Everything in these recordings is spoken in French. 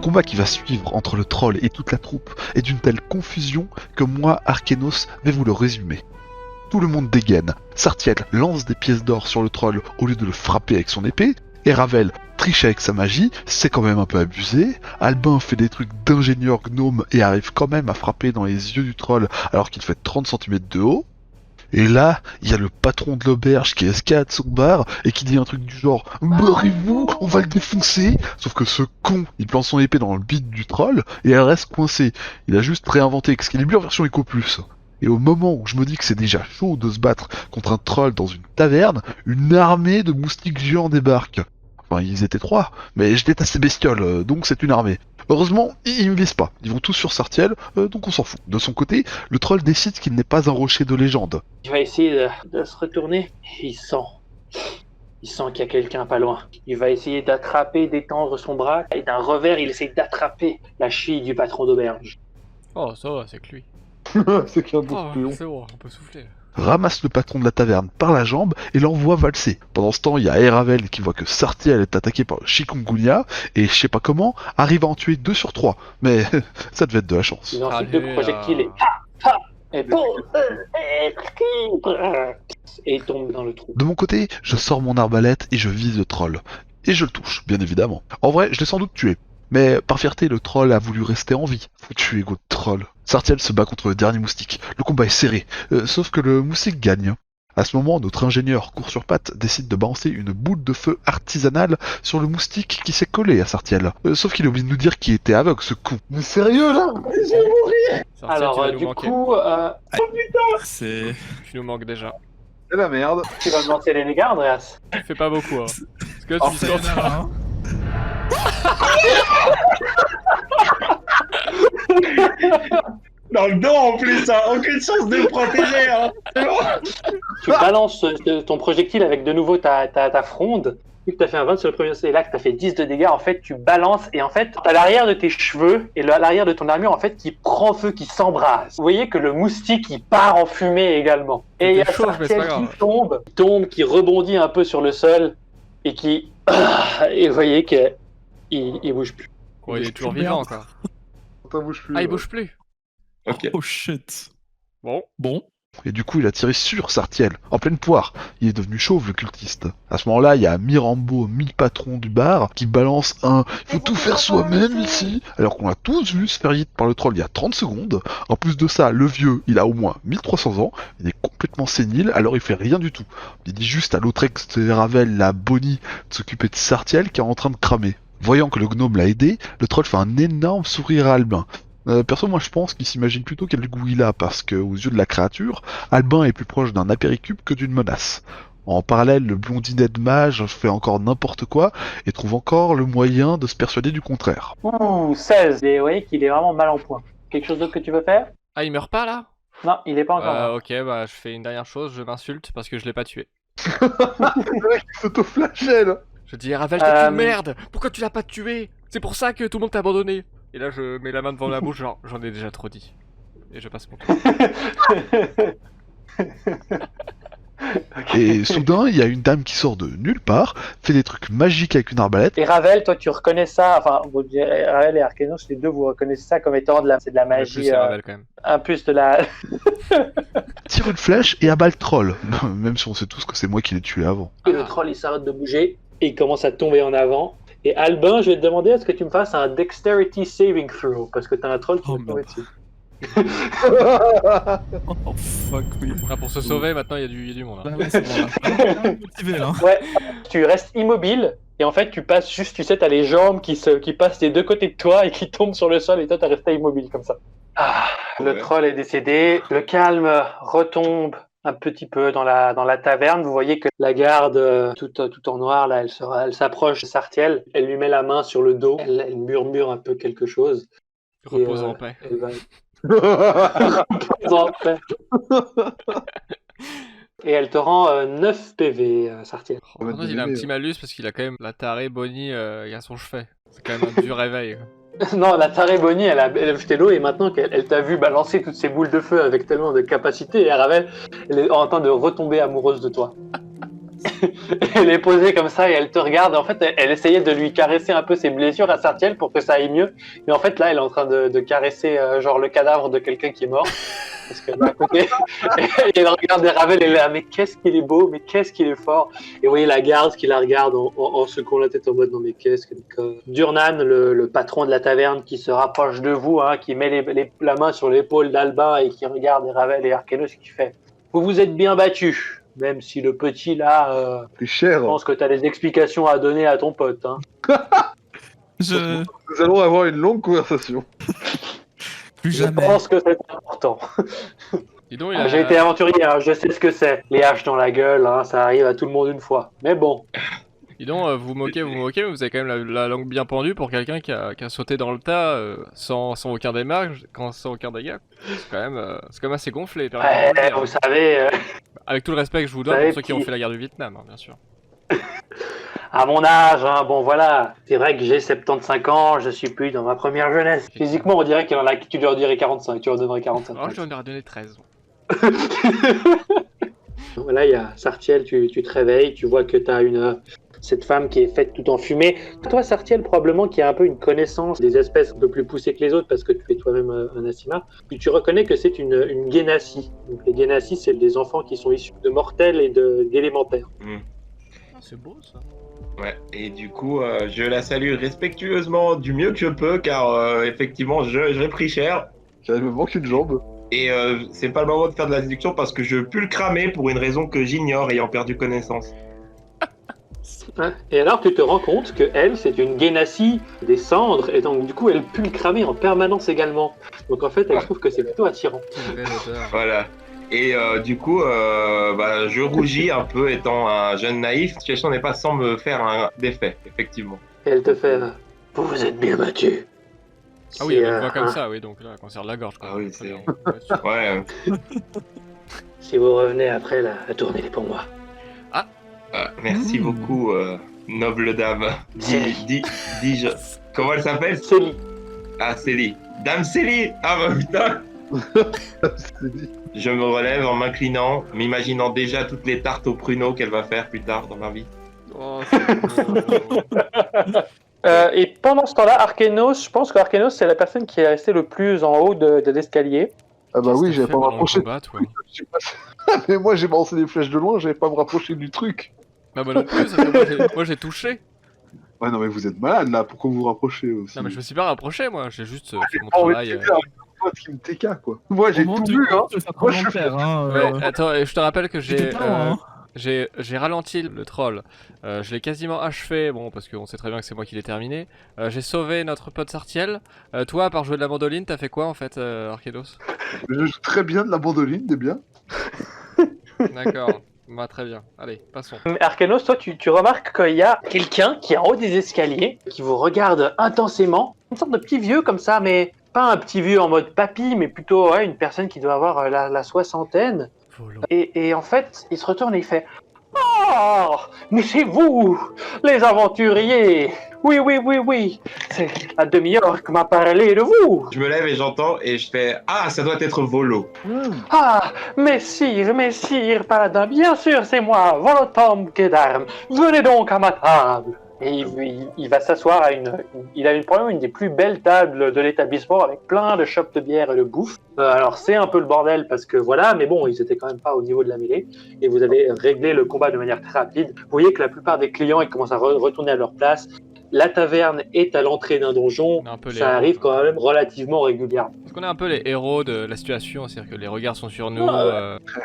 combat qui va suivre entre le troll et toute la troupe est d'une telle confusion que moi, Arkenos, vais vous le résumer. Tout le monde dégaine. Sartiel lance des pièces d'or sur le troll au lieu de le frapper avec son épée. Et Ravel triche avec sa magie, c'est quand même un peu abusé. Albin fait des trucs d'ingénieur gnome et arrive quand même à frapper dans les yeux du troll alors qu'il fait 30 cm de haut. Et là, il y a le patron de l'auberge qui escalade son bar et qui dit un truc du genre « Barrez-vous, on va le défoncer !» Sauf que ce con, il plante son épée dans le bide du troll et elle reste coincée. Il a juste réinventé Excalibur version Eco+. Et au moment où je me dis que c'est déjà chaud de se battre contre un troll dans une taverne, une armée de moustiques géants débarque. Enfin, ils étaient 3, mais je déteste ces bestioles, donc c'est une armée. Heureusement, ils me visent pas, ils vont tous sur Sartiel, donc on s'en fout. De son côté, le troll décide qu'il n'est pas un rocher de légende. Il va essayer de se retourner, il sent qu'il y a quelqu'un pas loin. Il va essayer d'attraper, d'étendre son bras, et d'un revers, il essaie d'attraper la cheville du patron d'auberge. Oh, ça va, c'est que lui. C'est qu'il y a un peu de Oh, plomb. c'est bon, on peut souffler. Ramasse le patron de la taverne par la jambe et l'envoie valser. Pendant ce temps, il y a Eravel qui voit que Sartiel est attaqué par le chikungunya et je sais pas comment, arrive à en tuer 2 sur 3. Mais ça devait être de la chance. Il lance Allez, 2 projectiles et et boum, et il tombe dans le trou. De mon côté, je sors mon arbalète et je vise le troll. Et je le touche, bien évidemment. En vrai, je l'ai sans doute tué. Mais par fierté, le troll a voulu rester en vie. Foutu égo de troll. Sartiel se bat contre le dernier moustique. Le combat est serré, sauf que le moustique gagne. À ce moment, notre ingénieur court sur pattes décide de balancer une boule de feu artisanale sur le moustique qui s'est collé à Sartiel. Sauf qu'il a oublié de nous dire qu'il était aveugle, ce con. Mais sérieux là? Sartiel, Alors, tu vas nous du manquer. coup, C'est... Tu nous manques déjà. C'est la merde. tu vas me lancer les dégâts, Andreas. Fais pas beaucoup, hein. Parce que là, Oh, tu ça sors y en a un. Dans le dos en plus, hein. Aucune chance de le protéger. Hein. C'est bon. Tu balances ton projectile avec de nouveau ta fronde. Vu que tu as fait un 20 sur le premier, c'est là que tu as fait 10 de dégâts. En fait, tu balances et en fait, tu as l'arrière de tes cheveux et l'arrière de ton armure en fait qui prend feu, qui s'embrase. Vous voyez que le moustique il part en fumée également. Et il y a C'était chaud, mais c'est pas Sartiel grave. qui tombe, qui rebondit un peu sur le sol et qui. Et vous voyez que il bouge plus. Ouais, il est toujours Merde. vivant, quoi. Ça bouge plus. Ah, il bouge plus. Ok. Oh shit. Bon. Bon. Et du coup, il a tiré sur Sartiel, en pleine poire. Il est devenu chauve, le cultiste. À ce moment-là, il y a Mirambo, mi-patron du bar, qui balance un « Faut tout faire soi-même ici !» alors qu'on l'a tous vu se faire hit par le troll il y a 30 secondes. En plus de ça, le vieux, il a au moins 1300 ans, il est complètement sénile, alors il fait rien du tout. Il dit juste à l'autre ex de Ravel, la Bonnie, de s'occuper de Sartiel qui est en train de cramer. Voyant que le gnome l'a aidé, le troll fait un énorme sourire à Albin. Perso, moi je pense qu'il s'imagine plutôt quel goût il a, parce que aux yeux de la créature, Albin est plus proche d'un apéricube que d'une menace. En parallèle, le blondinet de mage fait encore n'importe quoi et trouve encore le moyen de se persuader du contraire. Ouh, 16. Et vous voyez qu'il est vraiment mal en point. Quelque chose d'autre que tu veux faire? Ah, il meurt pas, là? Non, il est pas encore mort. Ok, bah, je fais une dernière chose, je m'insulte parce que je l'ai pas tué. Le mec qui s'auto-flagelle. Je dis, Ravel, t'es une merde! Pourquoi tu l'as pas tué? C'est pour ça que tout le monde t'a abandonné! Et là, je mets la main devant la bouche, genre, j'en ai déjà trop dit. Et je passe mon tour. Et soudain, il y a une dame qui sort de nulle part, fait des trucs magiques avec une arbalète, Et Ravel, toi, tu reconnais ça, enfin, Ravel et Arkenos, les deux, vous reconnaissez ça comme étant c'est de la Le plus, magie, c'est Ravel, quand même. un plus de la... tire une flèche et abat le troll. Même si on sait tous que c'est moi qui l'ai tué avant. Et le troll, il s'arrête de bouger, et il commence à tomber en avant. Et Albin, je vais te demander, est-ce que tu me fasses un Dexterity Saving Throw, parce que t'as un troll qui Oh, va tomber merde. dessus. Oh fuck, oui. Ah, pour se sauver, maintenant, il y a du monde. Là, Hein. ouais, c'est bon, là. Ah, motivé, là. Ouais, tu restes immobile, et en fait, tu passes juste, tu sais, t'as les jambes qui passent des deux côtés de toi et qui tombent sur le sol, et toi, t'es resté immobile comme ça. Ah, le Ouais. troll est décédé, le calme retombe un petit peu dans la taverne. Vous voyez que la garde, tout en noir, là, elle s'approche de Sartiel, elle lui met la main sur le dos, elle murmure un peu quelque chose. Repose Et, en paix. Elle va... Repose en paix. Et elle te rend 9 PV, Sartiel. Oh, par contre, il a un petit malus parce qu'il a quand même la tarée Bonnie il a son chevet. C'est quand même un dur réveil. Non, la tarée Bonnie, elle a jeté l'eau et maintenant qu'elle t'a vu balancer toutes ces boules de feu avec tellement de capacité, et Ravel, elle est en train de retomber amoureuse de toi. Elle est posée comme ça et elle te regarde. En fait, elle essayait de lui caresser un peu ses blessures à Sartiel pour que ça aille mieux. Mais en fait, là, elle est en train de caresser genre le cadavre de quelqu'un qui est mort. Parce que d'un côté, et elle regarde Ravel et elle est là, mais qu'est-ce qu'il est beau, mais qu'est-ce qu'il est fort. Et vous voyez la garde qui la regarde en secouant la tête en mode non mais qu'est-ce qu'il est con. Durnan, le patron de la taverne, qui se rapproche de vous, hein, qui met la main sur l'épaule d'Albin et qui regarde Ravel et Arkenos qui fait vous vous êtes bien battus. Même si le petit là, T'es je cher. pense que t'as des explications à donner à ton pote. Hein. Nous allons avoir une longue conversation. Plus Je jamais. pense que c'est important. Dis donc, il a... J'ai été aventurier, hein, je sais ce que c'est. Les haches dans la gueule, hein, ça arrive à tout le monde une fois. Mais bon. Dis donc, vous moquez, mais vous avez quand même la langue bien pendue pour quelqu'un qui a sauté dans le tas sans aucun démarche, sans aucun dégât. C'est quand même assez gonflé. Vous savez, Avec tout le respect que je vous donne savez, pour ceux qui ont petit- fait la guerre du Vietnam, hein, bien sûr. à mon âge, hein, bon voilà, c'est vrai que j'ai 75 ans, je suis plus dans ma première jeunesse. Physiquement, on dirait qu'il en a, tu leur dirais 45, tu leur donnerais 45. Alors, je lui en aurais donné 13. Là, il y a Sartiel, tu te réveilles, tu vois que tu as cette femme qui est faite tout en fumée. Toi, Sartiel, probablement qui a un peu une connaissance des espèces un peu plus poussées que les autres parce que tu es toi-même un Asima. Puis tu reconnais que c'est une Genasi. Donc les Genasi, c'est des enfants qui sont issus de mortels et d'élémentaires. Ah, c'est beau ça. Ouais, et du coup, je la salue respectueusement du mieux que je peux, car effectivement, j'ai pris cher. Il me manque une jambe. Et c'est pas le moment de faire de la séduction parce que je pue le cramer pour une raison que j'ignore ayant perdu connaissance. Hein, et alors tu te rends compte que elle, c'est une Genasi des cendres, et donc du coup elle pue le cramer en permanence également. Donc en fait, elle trouve que c'est plutôt attirant. Une belle odeur. Voilà. Et du coup, je rougis un peu étant un jeune naïf. La situation n'est pas sans me faire un d'effet, effectivement. Et elle te fait vous vous êtes bien battu. Ah oui, avec une voix comme ça, oui, donc là, cancer de la gorge. Quoi. Ah oui, Très c'est- bien. Ouais, super. Ouais. Si vous revenez après, la tournée est pour moi. Merci beaucoup, noble dame. Dis-je. Comment elle s'appelle? Célie. Ah, Célie. Dame Célie! Ah bah putain! C'est dit. Je me relève en m'inclinant, m'imaginant déjà toutes les tartes aux pruneaux qu'elle va faire plus tard dans ma vie. Oh, c'est beau. Et pendant ce temps-là, Arkenos, je pense qu'Arkenos, c'est la personne qui est restée le plus en haut de l'escalier. Ah bah oui, Qu'est-ce que j'avais t'as pas fait me pendant le rapprocher. combat, toi Mais moi j'ai balancé des flèches de loin, j'avais pas à me rapprocher du truc. Bah, moi non plus, ça fait moi j'ai touché. Ouais non mais vous êtes malade là, pourquoi vous vous rapprochez aussi? Non, mais je me suis pas rapproché, moi, j'ai juste fait mon pas envie de travail. t'aider, un pote qui me TK quoi. Moi j'ai tout vu hein. Moi, je fais- Ouais, attends, et je te rappelle que J'étais pas loin, hein. j'ai ralenti le troll. Je l'ai quasiment achevé, bon, parce qu'on sait très bien que c'est moi qui l'ai terminé. J'ai sauvé notre pote Sartiel. Toi, à part jouer de la mandoline, t'as fait quoi en fait, Arkedos? Je joue très bien de la bandoline, t'es bien. D'accord, bah très bien. Allez, passons. Arkenos, toi, tu remarques qu'il y a quelqu'un qui est en haut des escaliers, qui vous regarde intensément. Une sorte de petit vieux comme ça, mais pas un petit vieux en mode papy, mais plutôt ouais, une personne qui doit avoir la soixantaine. Volo. Et en fait, il se retourne et il fait « Oh, mais c'est vous, les aventuriers. Oui, oui, oui, oui. C'est la demi-heure que m'a parlé de vous. Je me lève et j'entends et je fais Ah, ça doit être Volo. Ah, messire, paladin, bien sûr, c'est moi, Volotom Kedarm. Venez donc à ma table. » Et il va s'asseoir il a probablement une des plus belles tables de l'établissement avec plein de chopes de bière et de bouffe. Alors c'est un peu le bordel parce que voilà, mais bon, ils étaient quand même pas au niveau de la mêlée. Et vous avez réglé le combat de manière très rapide. Vous voyez que la plupart des clients ils commencent à retourner à leur place. La taverne est à l'entrée d'un donjon. On est un peu les Ça héros, arrive quoi. quand même relativement régulièrement. Est-ce qu'on est un peu les héros de la situation, c'est-à-dire que les regards sont sur nous.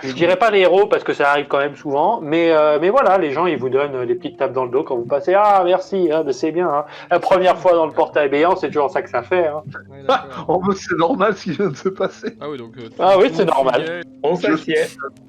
Je dirais pas les héros parce que ça arrive quand même souvent, mais voilà, les gens ils vous donnent des petites tapes dans le dos quand vous passez. Ah merci, hein, c'est bien. Hein. La première fois dans le portail béant, c'est toujours ça que ça fait. Hein. Ouais, d'accord. Oh mais c'est normal ce qui vient de se passer. Ah oui, donc. Ah oui, tout c'est le monde normal. fuyait. On s'assied.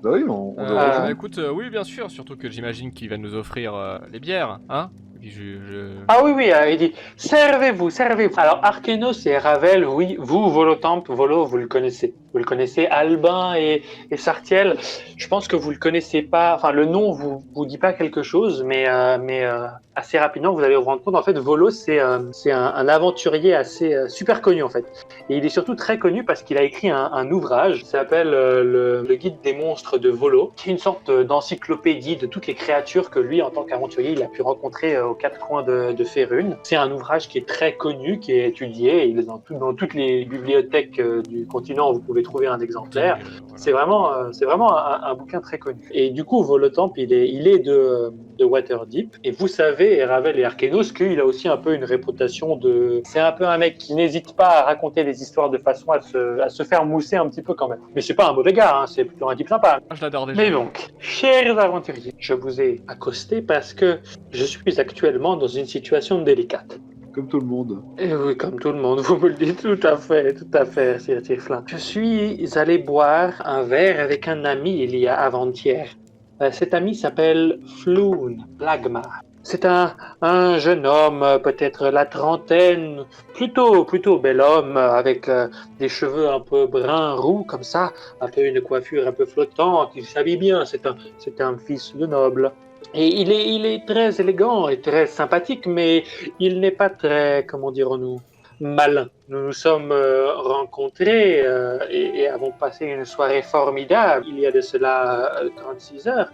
Bah oui, on devrait jouer. Écoute, oui, bien sûr, surtout que j'imagine qu'il va nous offrir les bières, hein. Et puis Ah oui, il dit servez-vous. Alors Arkenos et Ravel, oui, vous, Volotan Volotemp, Volo, vous le connaissez. Vous le connaissez, Albin et Sartiel. Je pense que vous le connaissez pas. Enfin, le nom vous dit pas quelque chose, mais assez rapidement, vous allez vous rendre compte. En fait, Volo, c'est un aventurier assez super connu en fait. Et il est surtout très connu parce qu'il a écrit un ouvrage qui s'appelle le Guide des monstres de Volo, qui est une sorte d'encyclopédie de toutes les créatures que lui, en tant qu'aventurier, il a pu rencontrer aux quatre coins de Faerûn. C'est un ouvrage qui est très connu, qui est étudié. Il est dans toutes les bibliothèques du continent. Vous pouvez trouver un exemplaire. Voilà. C'est vraiment un bouquin très connu. Et du coup, Volotemp, il est de Waterdeep. Et vous savez, Ravel et Arkenos, qu'il a aussi un peu une réputation de... C'est un peu un mec qui n'hésite pas à raconter des histoires de façon à se faire mousser un petit peu quand même. Mais c'est pas un mauvais gars, hein, c'est plutôt un type sympa. Ah, je l'adore déjà. Mais donc, chers aventuriers, je vous ai accosté parce que je suis actuellement dans une situation délicate. Comme tout le monde. Et oui, comme tout le monde, vous me le dites tout à fait, Sir Tirflin. Je suis allé boire un verre avec un ami il y a avant-hier. Cet ami s'appelle Floon Blagmar. C'est un jeune homme, peut-être la trentaine, plutôt bel homme, avec des cheveux un peu bruns, roux comme ça, un peu une coiffure un peu flottante. Il s'habille bien, c'est un fils de noble. Et il est très élégant et très sympathique, mais il n'est pas très, comment dirons-nous, malin. Nous nous sommes rencontrés et avons passé une soirée formidable il y a de cela 36 heures.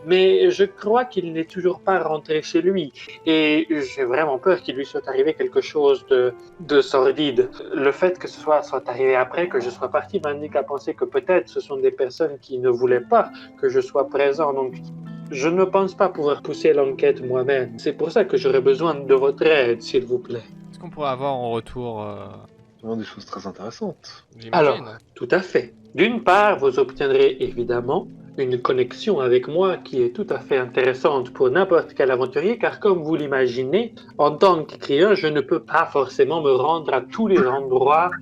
Mais je crois qu'il n'est toujours pas rentré chez lui et j'ai vraiment peur qu'il lui soit arrivé quelque chose de sordide. Le fait que ce soit arrivé après que je sois parti m'indique à penser que peut-être ce sont des personnes qui ne voulaient pas que je sois présent. Donc je ne pense pas pouvoir pousser l'enquête moi-même. C'est pour ça que j'aurais besoin de votre aide, s'il vous plaît. Est-ce qu'on pourrait avoir en retour... Vraiment des choses très intéressantes. j'imagine. Alors, tout à fait. D'une part, vous obtiendrez évidemment une connexion avec moi qui est tout à fait intéressante pour n'importe quel aventurier, car comme vous l'imaginez, en tant qu'écrivain, je ne peux pas forcément me rendre à tous les endroits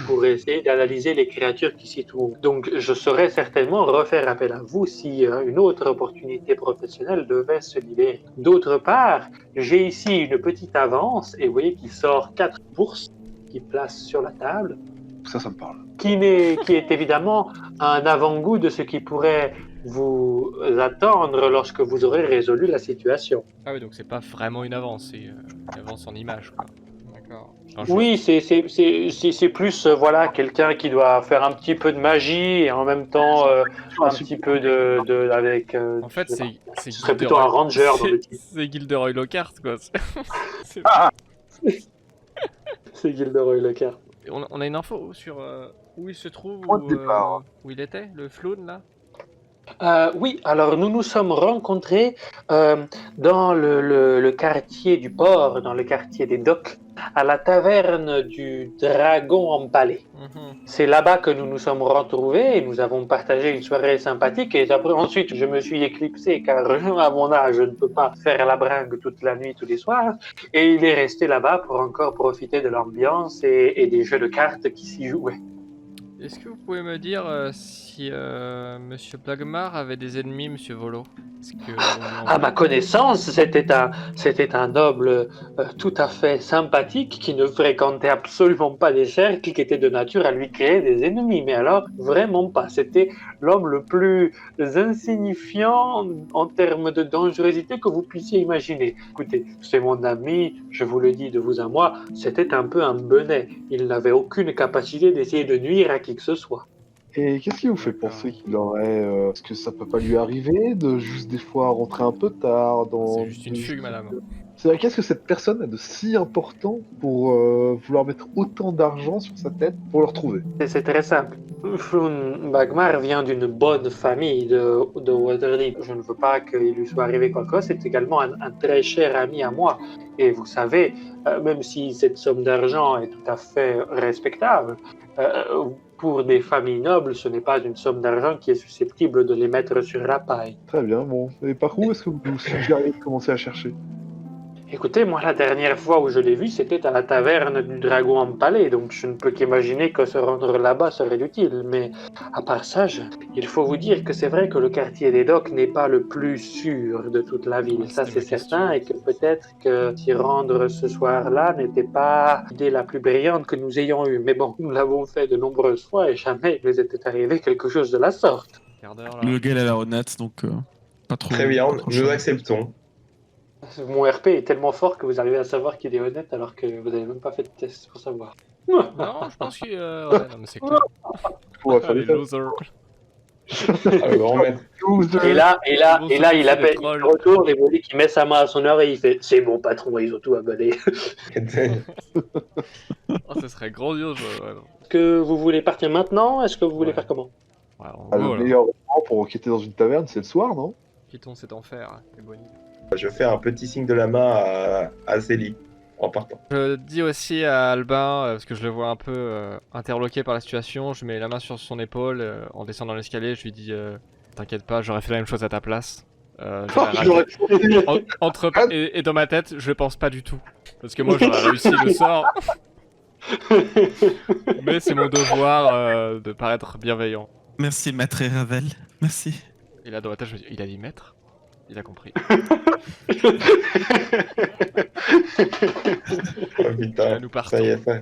pour essayer d'analyser les créatures qui s'y trouvent. Donc, je saurais certainement refaire appel à vous si une autre opportunité professionnelle devait se libérer. D'autre part, j'ai ici une petite avance, et vous voyez qu'il sort 4 bourses qu'il place sur la table, Ça me parle. qui est évidemment un avant-goût de ce qui pourrait vous attendre lorsque vous aurez résolu la situation. Ah oui, donc c'est pas vraiment une avance, c'est une avance en image, quoi. D'accord. Oui, c'est plus voilà quelqu'un qui doit faire un petit peu de magie et en même temps un petit peu avec. En fait, je sais c'est pas. Ce serait plutôt un ranger dans le titre. C'est Gilderoy Lockhart, quoi. C'est Gilderoy Lockhart. On a une info sur où il se trouve, Point de départ. où il était, le Floon, là. Oui, alors nous nous sommes rencontrés dans le quartier du port, dans le quartier des docks, à la taverne du Dragon Empalé. C'est là-bas que nous nous sommes retrouvés et nous avons partagé une soirée sympathique. Et après, ensuite, je me suis éclipsé car à mon âge, je ne peux pas faire la bringue toute la nuit, tous les soirs. Et il est resté là-bas pour encore profiter de l'ambiance et des jeux de cartes qui s'y jouaient. Est-ce que vous pouvez me dire si Monsieur Blagmar avait des ennemis, Monsieur Volo? À ma connaissance, c'était un noble tout à fait sympathique qui ne fréquentait absolument pas des cercles qui étaient de nature à lui créer des ennemis. Mais alors, vraiment pas. C'était l'homme le plus insignifiant en termes de dangerosité que vous puissiez imaginer. Écoutez, c'est mon ami, je vous le dis de vous à moi, c'était un peu un benet. Il n'avait aucune capacité d'essayer de nuire à qui que ce soit. Et qu'est-ce qui vous fait penser qu'il aurait... Est-ce que ça peut pas lui arriver de juste des fois rentrer un peu tard dans... C'est juste une fugue, madame. C'est-à-dire, qu'est-ce que cette personne a de si important pour vouloir mettre autant d'argent sur sa tête pour le retrouver? C'est très simple. Floon Bagmar vient d'une bonne famille de Waterdeep. Je ne veux pas qu'il lui soit arrivé quoi que ce soit. C'est également un très cher ami à moi. Et vous savez, même si cette somme d'argent est tout à fait respectable, pour des familles nobles, ce n'est pas une somme d'argent qui est susceptible de les mettre sur la paille. Très bien, bon. Et par où est-ce que vous suggérez de commencer à chercher? Écoutez, moi, la dernière fois où je l'ai vu, c'était à la taverne du Dragon Empalé, donc je ne peux qu'imaginer que se rendre là-bas serait utile. Mais à part ça, il faut vous dire que c'est vrai que le quartier des docks n'est pas le plus sûr de toute la ville, Ouais, ça c'était c'est ma certain, et question. que peut-être que s'y rendre ce soir-là n'était pas l'idée la plus brillante que nous ayons eue. Mais bon, nous l'avons fait de nombreuses fois et jamais il nous était arrivé quelque chose de la sorte. Quart d'heure là. Le gars, il a l'air honnête, donc pas trop. Très bien, pas trop nous chaud. acceptons. Mon RP est tellement fort que vous arrivez à savoir qu'il est honnête alors que vous n'avez même pas fait de test pour savoir. Non, je pense qu'il. Ouais, non, mais c'est clair. On va Ah, faire les les tests. losers. Ah, le grand maître. Et là, Bon, il c'est appelle, des trolls. il retourne et vous voyez qu'il met sa main à son oreille et il fait c'est bon patron, ils ont tout avalé. Oh, ce serait grandiose. Ouais, non. Est-ce que vous voulez partir maintenant? Est-ce que vous voulez Ouais. faire comment? Ouais, on Ah, go, le là. meilleur moment pour enquêter dans une taverne, c'est le soir, non? Quittons cet enfer. C'est bonne idée. Je fais un petit signe de la main à Célie en partant. Je dis aussi à Albin, parce que je le vois un peu interloqué par la situation, je mets la main sur son épaule en descendant l'escalier, je lui dis t'inquiète pas, j'aurais fait la même chose à ta place. J'aurais raté. Entre et dans ma tête, je pense pas du tout. Parce que moi j'aurais réussi le sort. Mais c'est mon devoir de paraître bienveillant. Merci, maître Ravel. Merci. Et là dans ma tête, je me dis il a dit maître. Il a compris. Oh putain, Nous partons. ça y est, ça.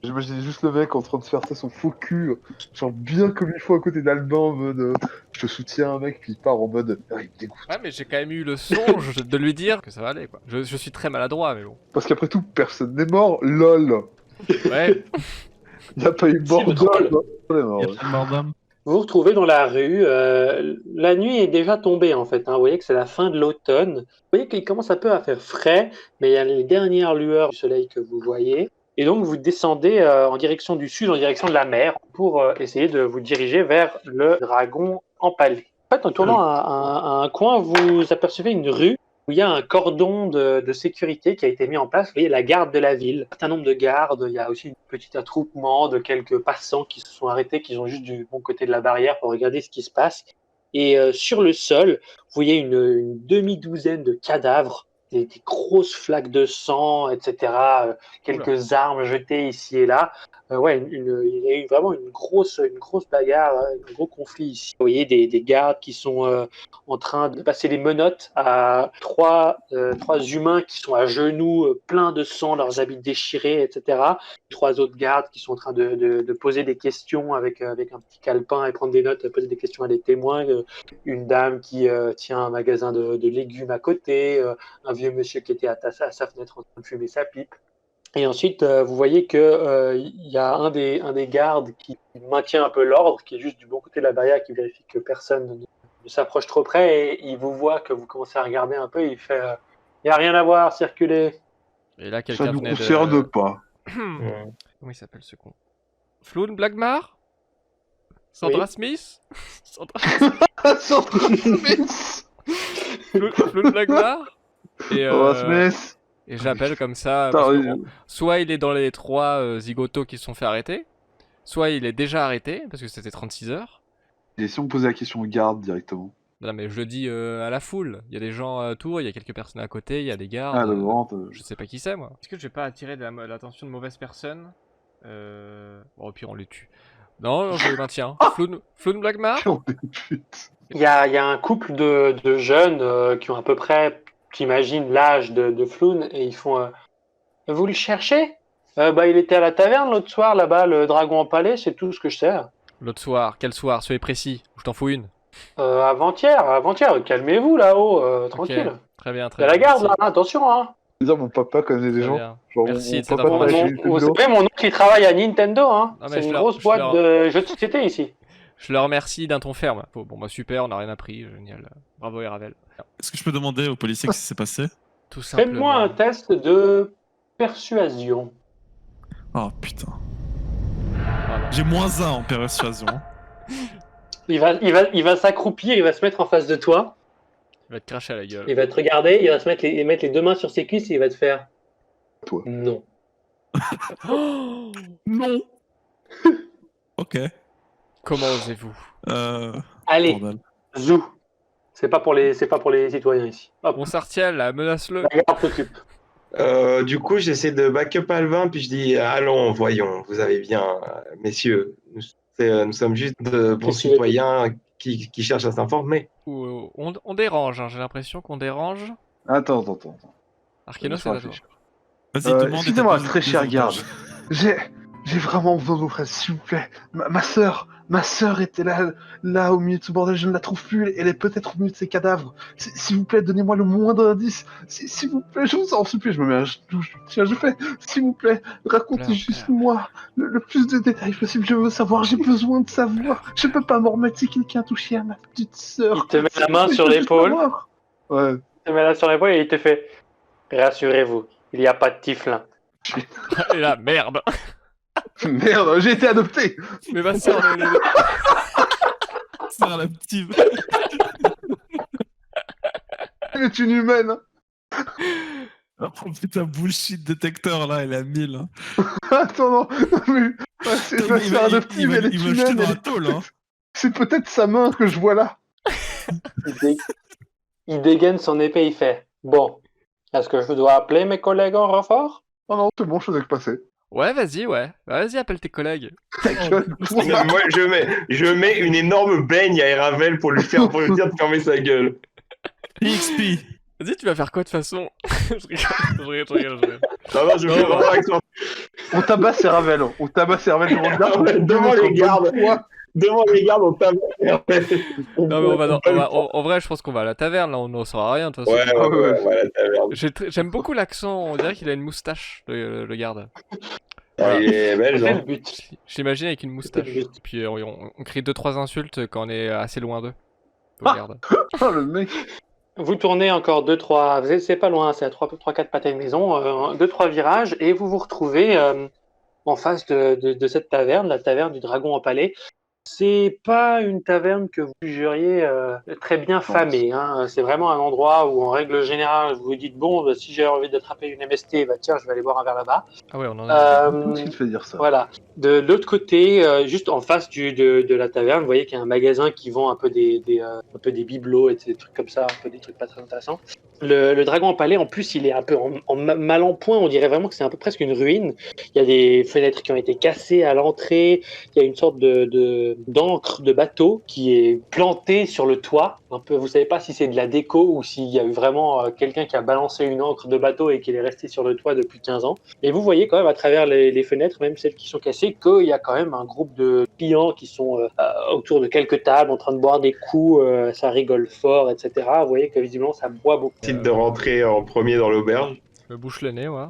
J'imagine juste le mec en train de se faire ça, son faux cul, genre bien comme il faut à côté d'Albin, en mode je te soutiens, mec, puis il part en mode ah, il me dégoûte. Ouais mais j'ai quand même eu le songe de lui dire que ça va aller quoi. Je suis très maladroit mais bon. Parce qu'après tout, personne n'est mort, lol. Ouais. Il n'y a pas eu mort le troll. d'homme. On est mort, Il y a ouais. pas de mort d'homme. Vous vous retrouvez dans la rue. La nuit est déjà tombée en fait. Hein. Vous voyez que c'est la fin de l'automne. Vous voyez qu'il commence un peu à faire frais, mais il y a les dernières lueurs du soleil que vous voyez. Et donc vous descendez en direction du sud, en direction de la mer, pour essayer de vous diriger vers le Dragon Empalé. En fait, en tournant à un coin, vous apercevez une rue où il y a un cordon de sécurité qui a été mis en place. Vous voyez la garde de la ville. Un certain nombre de gardes. Il y a aussi un petit attroupement de quelques passants qui se sont arrêtés, qui sont juste du bon côté de la barrière pour regarder ce qui se passe. Et sur le sol, vous voyez une demi-douzaine de cadavres, des grosses flaques de sang, etc. Quelques armes jetées ici et là. Ouais, il y a eu vraiment une grosse bagarre, un gros conflit ici. Vous voyez des gardes qui sont en train de passer les menottes à trois humains qui sont à genoux, pleins de sang, leurs habits déchirés, etc. Trois autres gardes qui sont en train de poser des questions avec un petit calepin et prendre des notes, poser des questions à des témoins. Une dame qui tient un magasin de légumes à côté, un vieux monsieur qui était à sa fenêtre en train de fumer sa pipe. Et ensuite, vous voyez que y a un des gardes qui maintient un peu l'ordre, qui est juste du bon côté de la barrière, qui vérifie que personne ne s'approche trop près, et il vous voit que vous commencez à regarder un peu, et il fait « y a rien à voir, circulez ». Et là Ça quelqu'un nous venait concerne de... pas. Ouais. Comment il s'appelle ce con? Floun Blagmar? Sandra Smith? Sandra Smith. Floun Blagmar? Et, Smith. et j'appelle comme ça, Putain, parce que, bon, soit il est dans les trois zigotos qui se sont fait arrêter, soit il est déjà arrêté, parce que c'était 36 heures. Et si on posait la question au garde directement? Non mais je le dis à la foule, il y a des gens autour, il y a quelques personnes à côté, il y a des gardes. Ah, devant. Je sais pas qui c'est moi. Est-ce que je vais pas attirer l'attention de mauvaises personnes? Bon, au pire on les tue. Non, je le maintiens. Floun Blagmar? Il y a un couple de jeunes qui ont à peu près, t'imagines, l'âge de Floun, et ils font vous le cherchez? Il était à la taverne l'autre soir, là-bas, le Dragon Empalé, c'est tout ce que je sais. L'autre soir, quel soir? Soyez précis, je t'en fous une. Avant-hier, calmez-vous là-haut, tranquille. Ok, très bien, Il y très a bien. la garde merci. là, attention hein. Dire mon papa connaît des Très gens. bien. Genre, Merci mon de cette papa information. travaille chez Vous Nintendo. savez, mon oncle il travaille à Nintendo, hein. Ah, mais C'est je une leur- grosse je boîte leur- de jeux de société ici. Je le remercie d'un ton ferme. Bon bah super, on a rien appris, génial. Bravo Eravel. Est-ce que je peux demander aux policiers ce qui s'est passé? Tout simplement. Faites-moi un test de persuasion. Oh putain. Voilà. J'ai -1 en persuasion. Il va s'accroupir, il va se mettre en face de toi, Il va te cracher à la gueule. il va te regarder, il va se mettre les deux mains sur ses cuisses et il va te faire Toi. non. Oh, Non. Ok. comment osez-vous? Allez, Bordel. zou. C'est pas pour les citoyens ici. Hop, Mon Sartiel, là, menace-le. la garde s'occupe. Du coup, j'essaie de back-up Alvin, puis je dis allons, voyons, vous avez bien, messieurs, nous sommes juste de bons Qu'est-ce que tu veux dire? citoyens qui cherchent à s'informer. Ou on dérange, hein, j'ai l'impression qu'on dérange. Attends. Arkenos, c'est Laisse-moi à toi. réfléchir. Vas-y, demande. Excusez-moi, et t'as très des cher garde. avantages. J'ai vraiment besoin de vos fraises, s'il vous plaît. Ma sœur était là au milieu de ce bordel, je ne la trouve plus, elle est peut-être au milieu de ces cadavres. S'il vous plaît, donnez-moi le moindre indice. S'il vous plaît, je vous en supplie, je me mets à genoux, je fais, s'il vous plaît, racontez Pleure, juste pleure. moi le plus de détails possible, je veux savoir, j'ai besoin de savoir. Je peux pas m'en remettre si quelqu'un a touché à ma petite sœur. Il te met la S'il main vous plaît, sur je veux juste l'épaule. savoir. Ouais. Il te met la main sur l'épaule et il te fait rassurez-vous, il n'y a pas de tiflin. Et là, merde. Merde, j'ai été adopté. Mais ma sœur, Ça, la petite. Elle est une humaine. Oh putain, bullshit détecteur là, elle est à 1000. Hein. Attends, non, mais c'est ma sœur adoptive, elle est il va humaine. jeter dans elle la est tôle. Hein. C'est peut-être sa main que je vois là. Il dégaine son épée, il fait bon, est-ce que je dois appeler mes collègues en renfort? Oh non, c'est bon, je faisais que passer. Ouais, vas-y, ouais. Bah, vas-y, appelle tes collègues. Ta gueule. Moi, je mets une énorme baigne à Eravel pour lui dire de fermer sa gueule. XP. Vas-y, tu vas faire quoi de toute façon? Je rigole. Non, je fais vraiment l'action. On tabasse Ravel. On tabasse Ravel devant le garde. Ouais, devant les gardes. Devant les gardes, on tape Eravel. Non, mais en vrai, je pense qu'on va à la taverne, là, on n'en saura rien, de toute façon. Ouais, la taverne. J'aime beaucoup l'accent, on dirait qu'il a une moustache, le garde. Ouais, il est belge, C'est hein. le but. Je l'imagine avec une moustache. C'est le but. Puis on crie 2-3 insultes quand on est assez loin d'eux. Au Ah. garde. Oh, le mec. Vous tournez encore 2-3, c'est pas loin, c'est à 3-4 pâtés de maison, 2-3 virages, et vous vous retrouvez en face de cette taverne, la taverne du Dragon Empalé. C'est pas une taverne que vous jugeriez très bien famée. Hein. C'est vraiment un endroit où, en règle générale, vous vous dites bon, bah, si j'ai envie d'attraper une MST, bah tiens, je vais aller boire un verre là-bas. Ah ouais, on en a. Qu'est-ce qui te fait dire ça? Voilà. De l'autre côté, juste en face de la taverne, vous voyez qu'il y a un magasin qui vend un peu un peu des bibelots et des trucs comme ça, un peu des trucs pas très intéressants. Le Dragon Empalé, en plus, il est un peu mal en point. On dirait vraiment que c'est un peu presque une ruine. Il y a des fenêtres qui ont été cassées à l'entrée. Il y a une sorte d'encre de bateau qui est plantée sur le toit. Un peu, vous savez pas si c'est de la déco ou s'il y a eu vraiment quelqu'un qui a balancé une encre de bateau et qu'il est resté sur le toit depuis 15 ans. Et vous voyez quand même à travers les fenêtres, même celles qui sont cassées, qu'il y a quand même un groupe de clients qui sont autour de quelques tables en train de boire des coups, ça rigole fort, etc. Vous voyez que visiblement ça boit beaucoup. Je décide de rentrer en premier dans l'auberge. Je me bouche le nez, ouais.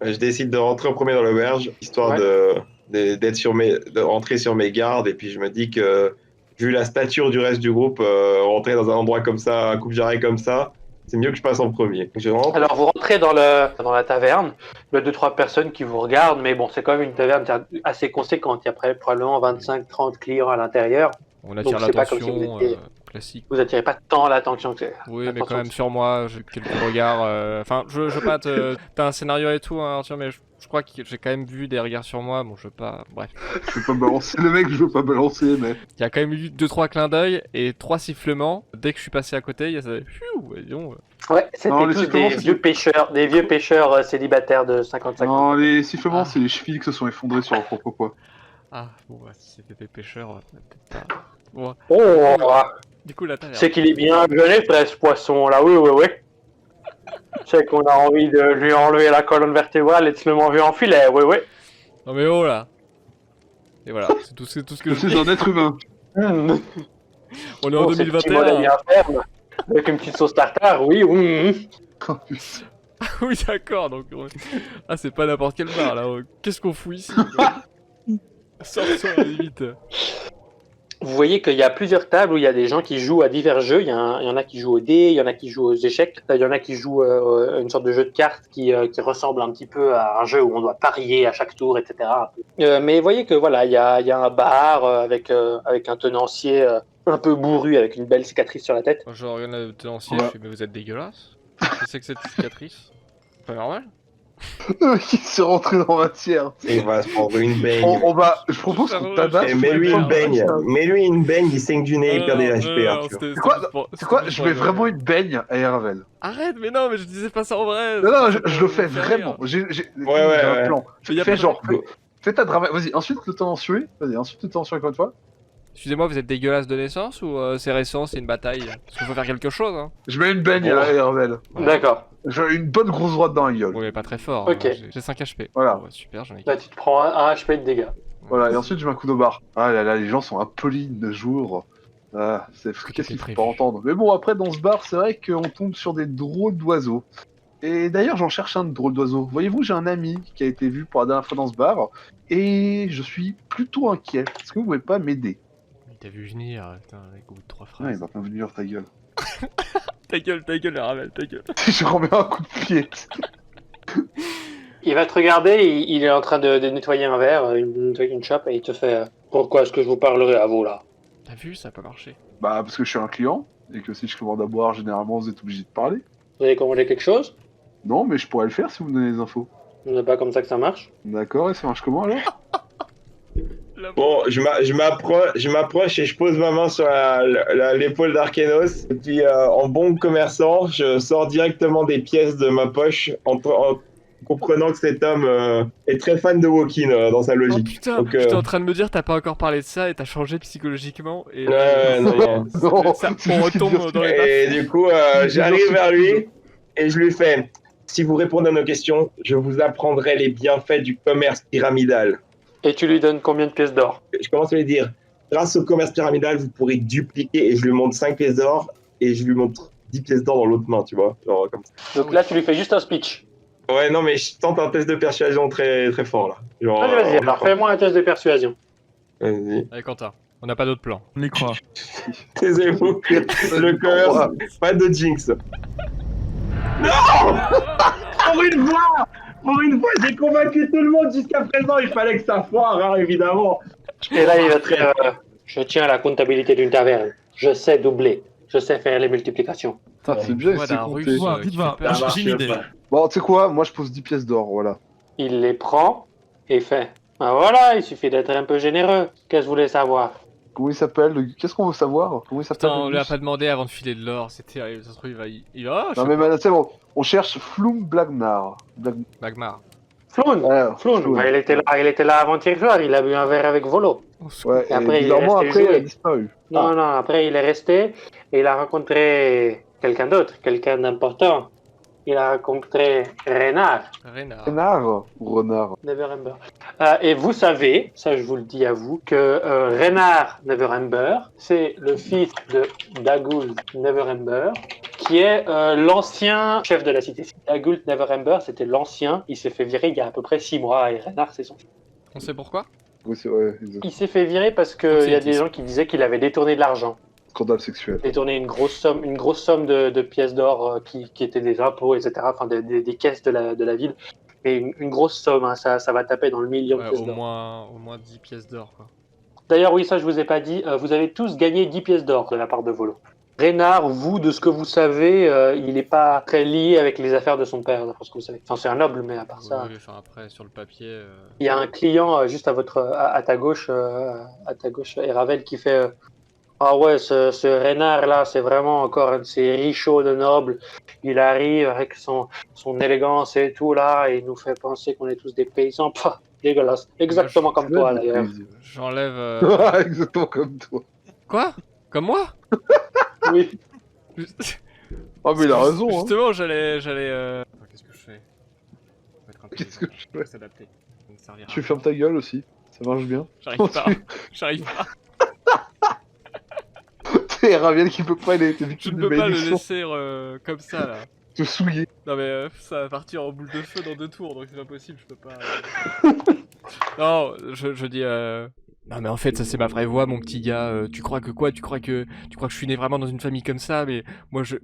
Je décide de rentrer en premier dans l'auberge, histoire de rentrer sur mes gardes. Et puis je me dis que, vu la stature du reste du groupe, rentrer dans un endroit comme ça, un coupe-jarret comme ça, c'est mieux que je passe en premier. Je rentre. Alors vous rentrez dans la taverne, il y a 2-3 personnes qui vous regardent, mais bon, c'est quand même une taverne assez conséquente. Il y a probablement 25-30 clients à l'intérieur. On attire Donc, c'est pas comme si l'attention, vous étiez- classique. Vous attirez pas tant l'attention que c'est. Oui, mais quand même sur moi, j'ai quelques regards. Enfin, je veux pas t'as un scénario et tout, hein, Arthur, mais je crois que j'ai quand même vu des regards sur moi. Bon, je veux pas. Bref. Je veux pas balancer le mec, je veux pas balancer, mais. Il y a quand même eu 2-3 clins d'œil et 3 sifflements. Dès que je suis passé à côté, il y a ça. Pfiou, et disons, Ouais, c'était Non, les tous sifflements, des vieux pêcheurs célibataires de 55 ans. Non, les sifflements, Ah. c'est les chevilles qui se sont effondrées sur leur propre poids. Ah, bon, bah, si c'était des pêcheurs, peut-être pas. Bon, Oh, du coup, la taverne. c'est qu'il est bien jeune, frère, ce poisson-là, oui. C'est qu'on a envie de lui enlever la colonne vertébrale et de se le manger en filet, oui. Non, mais oh là! Et voilà, c'est tout ce que je C'est dis. un être humain. On est en Oh, c'est le petit mollet 2021. bien ferme, avec une petite sauce tartare, oui. Oh, putain. Oui, d'accord, donc. Ah, c'est pas n'importe quel bar là. Qu'est-ce qu'on fout ici? Quoi? Sors à la limite. Vous voyez qu'il y a plusieurs tables où il y a des gens qui jouent à divers jeux. Il y en a qui jouent aux dés, il y en a qui jouent aux échecs, il y en a qui jouent une sorte de jeu de cartes qui ressemble un petit peu à un jeu où on doit parier à chaque tour, etc. Mais vous voyez que voilà, il y a un bar avec un tenancier un peu bourru avec une belle cicatrice sur la tête. Genre, regarde le tenancier, Ouais. je fais, mais vous êtes dégueulasse. Qu'est-ce que c'est que cette cicatrice? Pas normal? Le mec, il s'est rentré dans matière. Il va se prendre une baigne. Je propose qu'on Charles, tabasse. Et mets-lui une baigne. C'est Mets-lui une baigne, il saigne du nez, il perd des HP. Arthur. quoi, je mets vraiment une baigne à Eravel. Arrête, mais non, mais je disais pas ça en vrai. Non, non, je le fais Ça me fait vraiment. rire. J'ai Ouais. un plan. Mais y a Fais pas de- genre, fais ta drama. Vas-y, ensuite le temps sué. Vas-y, ensuite le temps sué encore une fois. Excusez-moi, vous êtes dégueulasse de naissance ou c'est récent, c'est une bataille? Parce qu'il faut faire quelque chose, hein. Je mets une baigne à Eravel. D'accord. J'ai une bonne grosse droite dans la gueule. Oui, mais pas très fort. Ok. Hein. J'ai 5 HP. Voilà. Oh, super, j'en ai Là, tu te prends un HP de dégâts. Voilà, et ensuite je mets un coup de barre. Ah là là, les gens sont impolis de jour. Ah, qu'est-ce qu'il faut prévu. pas entendre. Mais bon, après, dans ce bar, c'est vrai qu'on tombe sur des drôles d'oiseaux. Et d'ailleurs, j'en cherche un de drôle d'oiseau. Voyez-vous, j'ai un ami qui a été vu pour la dernière fois dans ce bar. Et je suis plutôt inquiet. Est-ce que vous pouvez pas m'aider? Il t'a vu venir, putain, avec au bout de 3 Ouais, il phrases. va pas venir ta gueule. Ta gueule, Ravel, ta gueule. Je remets un coup de pied. Il va te regarder, il est en train de nettoyer un verre, une chope, et il te fait pourquoi est-ce que je vous parlerai à vous là? T'as vu, ça a pas marché. Bah, parce que je suis un client. Et que si je commande à boire, généralement, vous êtes obligé de parler. Vous avez commandé quelque chose? Non, mais je pourrais le faire si vous me donnez les infos. Ce n'est pas comme ça que ça marche. D'accord, et ça marche comment alors? Bon, je m'approche et je pose ma main sur l'épaule d'Arkenos. Et puis, en bon commerçant, je sors directement des pièces de ma poche en comprenant que cet homme est très fan de Walking dans sa Oh logique. putain, Donc, j'étais en train de me dire, t'as pas encore parlé de ça et t'as changé psychologiquement. Et non. Non, ça, c'est on juste qu'il retombe dit- dans les baffes. Et du coup, j'arrive vers lui et je lui fais si vous répondez à nos questions, je vous apprendrai les bienfaits du commerce pyramidal. Et tu lui donnes combien de pièces d'or? Je commence à lui dire grâce au commerce pyramidal, vous pourrez dupliquer et je lui montre 5 pièces d'or et je lui montre 10 pièces d'or dans l'autre main, tu vois. Genre comme ça. Donc là, tu lui fais juste un speech. Ouais, non, mais je tente un test de persuasion très, très fort là. Genre, Vas-y, alors fais-moi un test de persuasion. Vas-y. Allez, Quentin, on n'a pas d'autre plan. On y croit. Taisez-vous. Le commerce, pas de jinx. Non Pour une fois, j'ai convaincu tout le monde jusqu'à présent. Il fallait que ça foire, hein, évidemment. Et là, il va te dire je tiens à la comptabilité d'une taverne. Je sais doubler. Je sais faire les multiplications. Putain, c'est bien, Voix c'est d'un compté. Russe, Vite qui voir. fait peur. Ça J'ai une marche idée. pas. Bon, tu sais quoi? Moi, je pose 10 pièces d'or, voilà. Il les prend et il fait ah voilà, il suffit d'être un peu généreux. Qu'est-ce que vous voulez savoir? Comment il s'appelle? Qu'est-ce qu'on veut savoir? Comment il s'appelle? Putain, on le lui a Russe pas demandé avant de filer de l'or, c'est terrible. Ça se trouve, il va. Ah, je Non, sais mais c'est bon. On cherche Floum Blagnar. pas, Magmar. Floun. Floun, Floun. bah, il était là avant-hier soir. Il a bu un verre avec Volo. Ouais, Et après, et il est bizarrement, resté après, il a jouer. disparu. Non, non, après il est resté et il a rencontré quelqu'un d'autre, quelqu'un d'important. Il a rencontré Renard, Renard. Renard ou Renard? Neverember. Et vous savez, ça je vous le dis à vous, que Renard Neverember, c'est le fils de Dagult Neverember, qui est l'ancien chef de la cité. Dagult Neverember, c'était l'ancien, il s'est fait virer il y a à peu près 6 mois et Renard c'est son fils. On sait pourquoi? Oui, c'est vrai, exact. Il s'est fait virer parce Donc, qu'il c'est y a des éthique. gens qui disaient qu'il avait détourné de l'argent. Scandale sexuel. Détourné une grosse somme de pièces d'or qui étaient des impôts, etc. Enfin, des caisses de la ville. Et une grosse somme, hein, ça va taper dans le million de Ouais, pièces au d'or. moins 10 pièces d'or, quoi. D'ailleurs, oui, ça je vous ai pas dit, vous avez tous gagné 10 pièces d'or de la part de Volo. Renard, vous, de ce que vous savez, il n'est pas très lié avec les affaires de son père, d'après ce que vous savez. Enfin, c'est un noble, mais à part ça. Oui, enfin après, sur le papier. Il y a un client juste à ta gauche, Eravel, qui fait ah ouais, ce Renard là, c'est vraiment encore un de ces richots de nobles. Il arrive avec son élégance et tout là, et il nous fait penser qu'on est tous des paysans. Pah, dégueulasse. Exactement comme toi d'ailleurs. J'enlève. Exactement comme toi. Quoi? Comme moi? Oui. Oh, mais il a raison, hein. Justement, j'allais. Attends, qu'est-ce que je fais? Faut être intelligent. Qu'est-ce que je fais? Faut s'adapter. Ça ne servira Tu à fermes ta gueule aussi. Ça marche bien. J'arrive pas. J'arrive pas. C'est Raviel qui peut pas, il a été Je victime ne de peux pas le malédiction. laisser comme ça là. Te souiller. Non mais ça va partir en boule de feu dans 2 tours, donc c'est pas possible, je peux pas. Non, je dis. Non mais en fait ça c'est ma vraie voix mon petit gars. Tu crois que quoi? Tu crois que je suis né vraiment dans une famille comme ça? Mais moi j'ai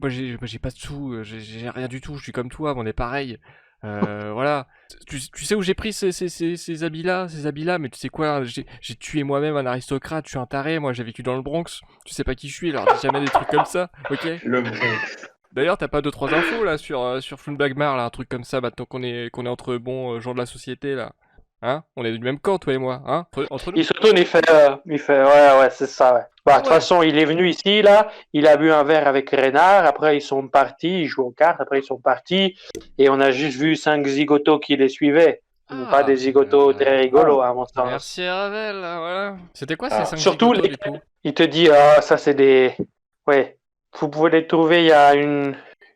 pas de sous, j'ai rien du tout. Je suis comme toi, on est pareil. Voilà. Tu sais où j'ai pris ces habits-là, mais tu sais quoi? J'ai tué moi-même un aristocrate. Je suis un taré. Moi j'ai vécu dans le Bronx. Tu sais pas qui je suis, alors dis jamais des trucs comme ça, ok? Le Bronx. D'ailleurs, t'as pas 2-3 infos là sur Flunbagmar, là, un truc comme ça, maintenant qu'on est entre bons gens de la société là. Hein? On est du même camp, toi et moi, hein? Entre nous. Il se tourne, ouais, c'est ça, ouais. Bah, de toute façon, il est venu ici, là, il a bu un verre avec Renard, après ils sont partis, ils jouent aux cartes, après ils sont partis, et on a juste vu 5 zigotos qui les suivaient. Pas des zigotos très rigolos, à mon sens. Merci Ravel, voilà. C'était quoi ces 5 Surtout, zigotos, du coup? il te dit, ah, ça c'est des... Ouais, vous pouvez les trouver, il y a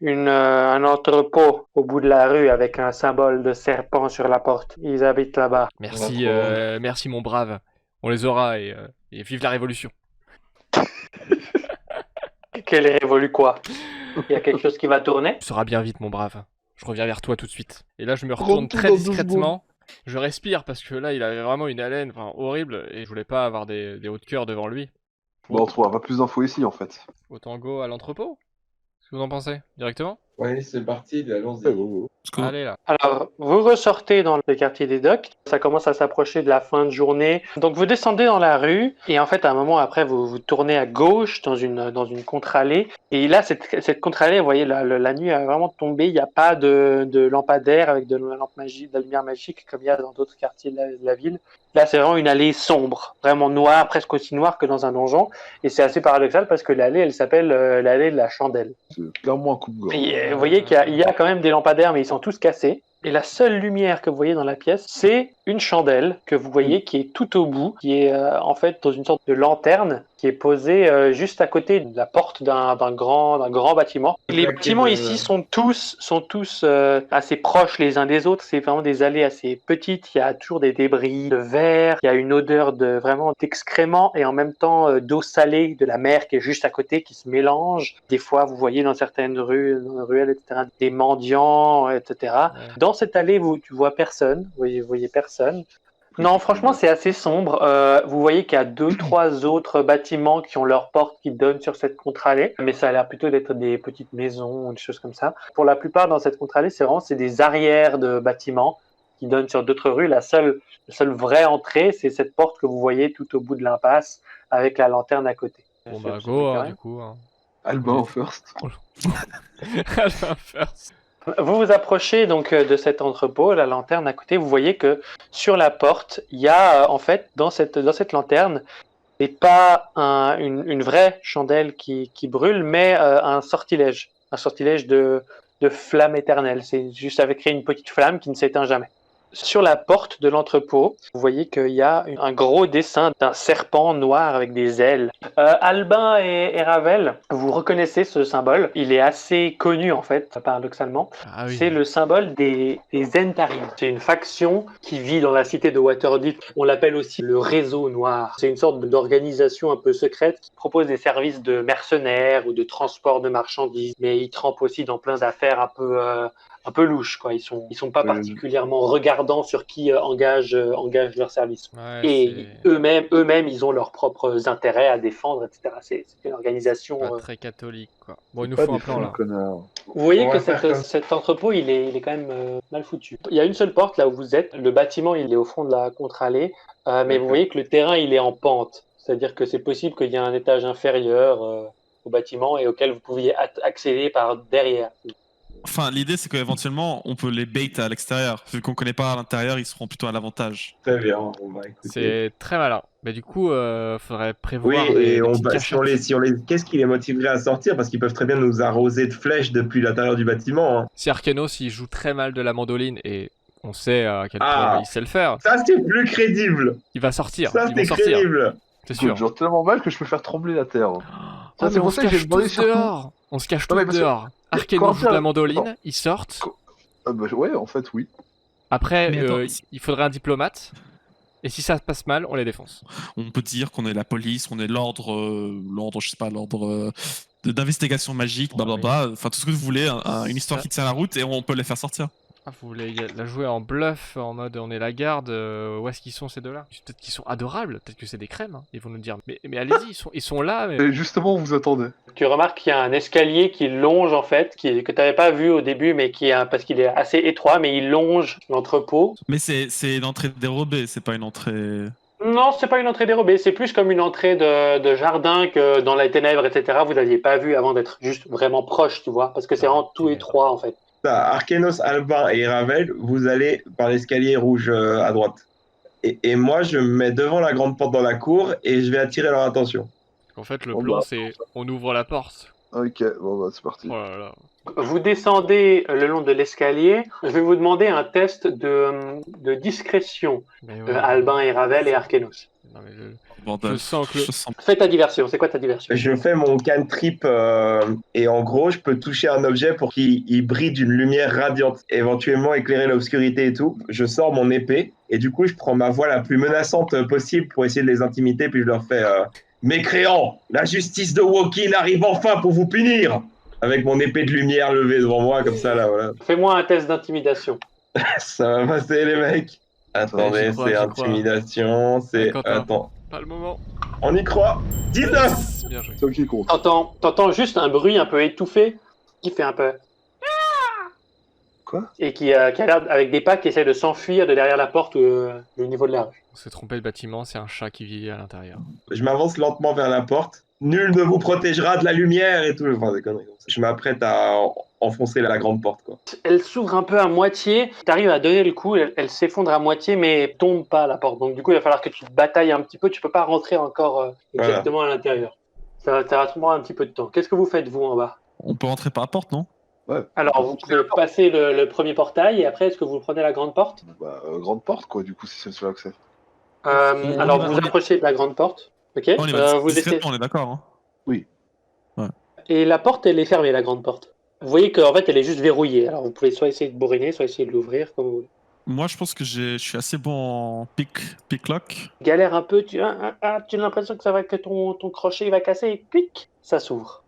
un entrepôt au bout de la rue avec un symbole de serpent sur la porte. Ils habitent là-bas. Merci, merci mon brave. On les aura et vive la révolution. Quelle révolue quoi? Il y a quelque chose qui va tourner? Tu seras bien vite, mon brave. Je reviens vers toi tout de suite. Et là, je me retourne très discrètement. Je respire parce que là, il avait vraiment une haleine horrible et je voulais pas avoir des hauts de cœur devant lui. Bon, on trouvera plus d'infos ici en fait. Autant go à l'entrepôt? Qu'est-ce que vous en pensez? Directement? Ouais, c'est parti, allons-y. Allez là. Alors, vous ressortez dans le quartier des docks. Ça commence à s'approcher de la fin de journée. Donc, vous descendez dans la rue. Et en fait, à un moment après, vous tournez à gauche dans une contre-allée. Et là, cette contre-allée, vous voyez, la nuit a vraiment tombé. Il n'y a pas de lampadaire avec de lumière magique comme il y a dans d'autres quartiers de la ville. Là, c'est vraiment une allée sombre, vraiment noire, presque aussi noire que dans un donjon. Et c'est assez paradoxal parce que l'allée, elle s'appelle l'allée de la chandelle. C'est clairement un coupe-gorge. Et vous voyez qu'il y a quand même des lampadaires, mais ils sont tous cassés. Et la seule lumière que vous voyez dans la pièce, c'est une chandelle que vous voyez qui est tout au bout, qui est en fait dans une sorte de lanterne qui est posée juste à côté de la porte d'un grand bâtiment. Les bâtiments ici sont tous assez proches les uns des autres. C'est vraiment des allées assez petites. Il y a toujours des débris de verre. Il y a une odeur vraiment d'excréments et en même temps d'eau salée de la mer qui est juste à côté, qui se mélange. Des fois, vous voyez dans certaines ruelles, etc., des mendiants, etc. Dans cette allée, tu vois personne. Vous voyez personne. Non, franchement, c'est assez sombre. Vous voyez qu'il y a 2-3 autres bâtiments qui ont leurs portes qui donnent sur cette contre-allée, mais ça a l'air plutôt d'être des petites maisons ou des choses comme ça. Pour la plupart, dans cette contre-allée, c'est des arrières de bâtiments qui donnent sur d'autres rues. La seule vraie entrée, c'est cette porte que vous voyez tout au bout de l'impasse avec la lanterne à côté. Bon bah go, du coup. Albin en first. Albin first. Vous vous approchez donc de cet entrepôt, la lanterne à côté. Vous voyez que sur la porte, il y a en fait dans cette lanterne, c'est pas une vraie chandelle qui brûle, mais un sortilège de flamme éternelle. C'est juste avec une petite flamme qui ne s'éteint jamais. Sur la porte de l'entrepôt, vous voyez qu'il y a un gros dessin d'un serpent noir avec des ailes. Albin et Ravel, vous reconnaissez ce symbole. Il est assez connu en fait, paradoxalement. Ah oui. C'est le symbole des Zentarim. C'est une faction qui vit dans la cité de Waterdeep. On l'appelle aussi le réseau noir. C'est une sorte d'organisation un peu secrète qui propose des services de mercenaires ou de transport de marchandises. Mais ils trempent aussi dans plein d'affaires un peu louches, quoi. Ils sont pas particulièrement regardants sur qui engage leur service. Ouais, et eux-mêmes, ils ont leurs propres intérêts à défendre, etc. C'est une organisation pas très catholique, quoi. Bon, il nous Pas faut un des plan là. connards. Vous voyez On que va faire cet entrepôt, il est quand même mal foutu. Il y a une seule porte là où vous êtes. Le bâtiment, il est au fond de la contre-allée, mais vous voyez que le terrain, il est en pente. C'est-à-dire que c'est possible qu'il y ait un étage inférieur au bâtiment et auquel vous pouviez accéder par derrière. Enfin, l'idée, c'est qu'éventuellement, on peut les bait à l'extérieur. Vu qu'on connaît pas à l'intérieur, ils seront plutôt à l'avantage. Très bien, on va écouter. C'est très malin. Mais du coup, faudrait prévoir Oui, et des on petites va, cachettes. qu'est-ce qui les motiverait à sortir? Parce qu'ils peuvent très bien nous arroser de flèches depuis l'intérieur du bâtiment. Hein. Si Arkenos, il joue très mal de la mandoline et on sait à quel point il sait le faire, Ça, c'est plus crédible. il va sortir. Ça, Ils vont c'est sortir. crédible. C'est Écoute, sûr. genre tellement mal que je peux faire trembler la terre. Ah, c'est mais pour on ça se que j'ai cache demandé tous surtout- dehors. On se cache tous Ouais, parce que- dehors. Arkenos Quand joue de la ça- mandoline, Attends. ils sortent. Ouais, en fait, oui. Après, Mais attends, il faudrait un diplomate. Et si ça se passe mal, on les défonce. On peut dire qu'on est la police, qu'on est l'ordre, je sais pas, l'ordre d'investigation magique, blablabla. Enfin, tout ce que vous voulez, une histoire Ça- qui tient la route et on peut les faire sortir. Ah, vous voulez la jouer en bluff, en mode on est la garde, où est-ce qu'ils sont ces deux-là? Peut-être qu'ils sont adorables, peut-être que c'est des crèmes, hein. Ils vont nous dire, mais allez-y, ils sont là, mais... Et justement, on vous attendait. Tu remarques qu'il y a un escalier qui longe en fait, que tu n'avais pas vu au début, mais parce qu'il est assez étroit, mais il longe l'entrepôt. Mais c'est une entrée dérobée, c'est pas une entrée. Non, c'est pas une entrée dérobée, c'est plus comme une entrée de jardin que dans les ténèbres, etc. Vous n'aviez pas vu avant d'être juste vraiment proche, tu vois, parce que c'est vraiment tout étroit en fait. Arkenos, Albin et Ravel, vous allez par l'escalier rouge à droite. Et moi, je me mets devant la grande porte dans la cour et je vais attirer leur attention. En fait, le Bon, plan, bah, c'est on ouvre la porte. Ok, bon bah c'est parti. Oh là là. Vous descendez le long de l'escalier. Je vais vous demander un test de discrétion, Mais ouais, Albin et Ravel et Arkenos. non, mais Bordel. Je sens que le- Je sens- Fais ta diversion, c'est quoi ta diversion? Je fais mon cantrip et en gros, je peux toucher un objet pour qu'il brille d'une lumière radiante, éventuellement éclairer l'obscurité et tout. Je sors mon épée et du coup, je prends ma voix la plus menaçante possible pour essayer de les intimider, puis je leur fais Mécréants, la justice de Wokin arrive enfin pour vous punir! Avec mon épée de lumière levée devant moi, comme ça, là, voilà. Fais-moi un test d'intimidation. Ça va passer, les mecs. Attendez, j'y crois, c'est j'y crois. intimidation, c'est... Quentin. Attends, Pas le moment. on y croit. 19. Bien joué. C'est toi qui compte. T'entends juste un bruit un peu étouffé qui fait un peu. Quoi? Et qui a l'air avec des pas qui essaient de s'enfuir de derrière la porte du niveau de la rue. On s'est trompé de bâtiment, c'est un chat qui vit à l'intérieur. Je m'avance lentement vers la porte. Nul ne vous protégera de la lumière et tout. Enfin, des conneries comme ça. Je m'apprête à enfoncer la grande porte, quoi. Elle s'ouvre un peu à moitié. Tu arrives à donner le coup, elle s'effondre à moitié, mais tombe pas la porte. Donc du coup, il va falloir que tu te batailles un petit peu. Tu peux pas rentrer encore exactement à l'intérieur. Ça va prendre un petit peu de temps. Qu'est-ce que vous faites, vous, en bas? On peut rentrer par la porte, non? Alors, vous pouvez passer le premier portail, et après, est-ce que vous prenez la grande porte? Bah, grande porte quoi, du coup, si c'est celui-là que c'est. Alors, vous approchez de la grande porte. Ok. On est Vous essayez... discrètement, on est d'accord. Hein. Et la porte, elle est fermée, la grande porte. Vous voyez qu'en fait, elle est juste verrouillée. Alors, vous pouvez soit essayer de bourriner, soit essayer de l'ouvrir, comme vous voulez. Moi, je pense que je suis assez bon en pick lock. Galère un peu, tu as l'impression que ton crochet va casser, et clic, ça s'ouvre.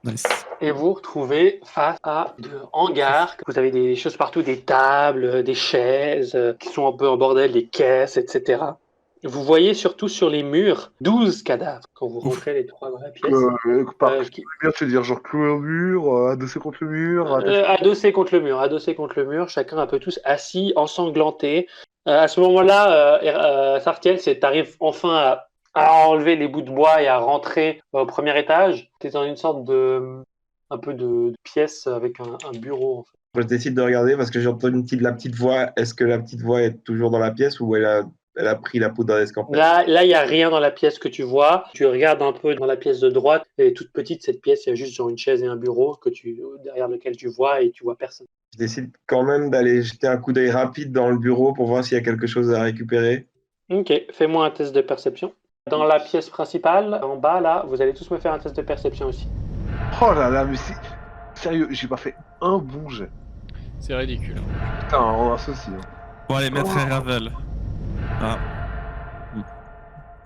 Nice. Et vous vous retrouvez face à deux hangars. Vous avez des choses partout, des tables, des chaises qui sont un peu en bordel, des caisses, etc. Vous voyez surtout sur les murs 12 cadavres quand vous rentrez les trois dans la pièce. Qui- Bien tu veux dire genre cloué au mur, adossé contre le mur. adossés contre le mur, chacun un peu tous assis, ensanglantés. À ce moment-là, Sartiel, t'arrives enfin à enlever les bouts de bois et à rentrer au premier étage. T'es dans une sorte un peu de pièce avec un bureau. En fait. Je décide de regarder parce que j'ai entendu la petite voix. Est-ce que la petite voix est toujours dans la pièce ou elle a pris la poudre d'escampette? Là, il n'y a rien dans la pièce que tu vois. Tu regardes un peu dans la pièce de droite. Elle est toute petite, cette pièce. Il y a juste genre une chaise et un bureau derrière lequel tu vois et tu vois personne. Je décide quand même d'aller jeter un coup d'œil rapide dans le bureau pour voir s'il y a quelque chose à récupérer. Ok, fais-moi un test de perception. Dans la pièce principale, en bas, là, vous allez tous me faire un test de perception aussi. Oh là là, mais c'est... Sérieux, j'ai pas fait un bon jet. C'est ridicule. Putain, on associe. Hein. Bon, allez, maître Ravel. Ah.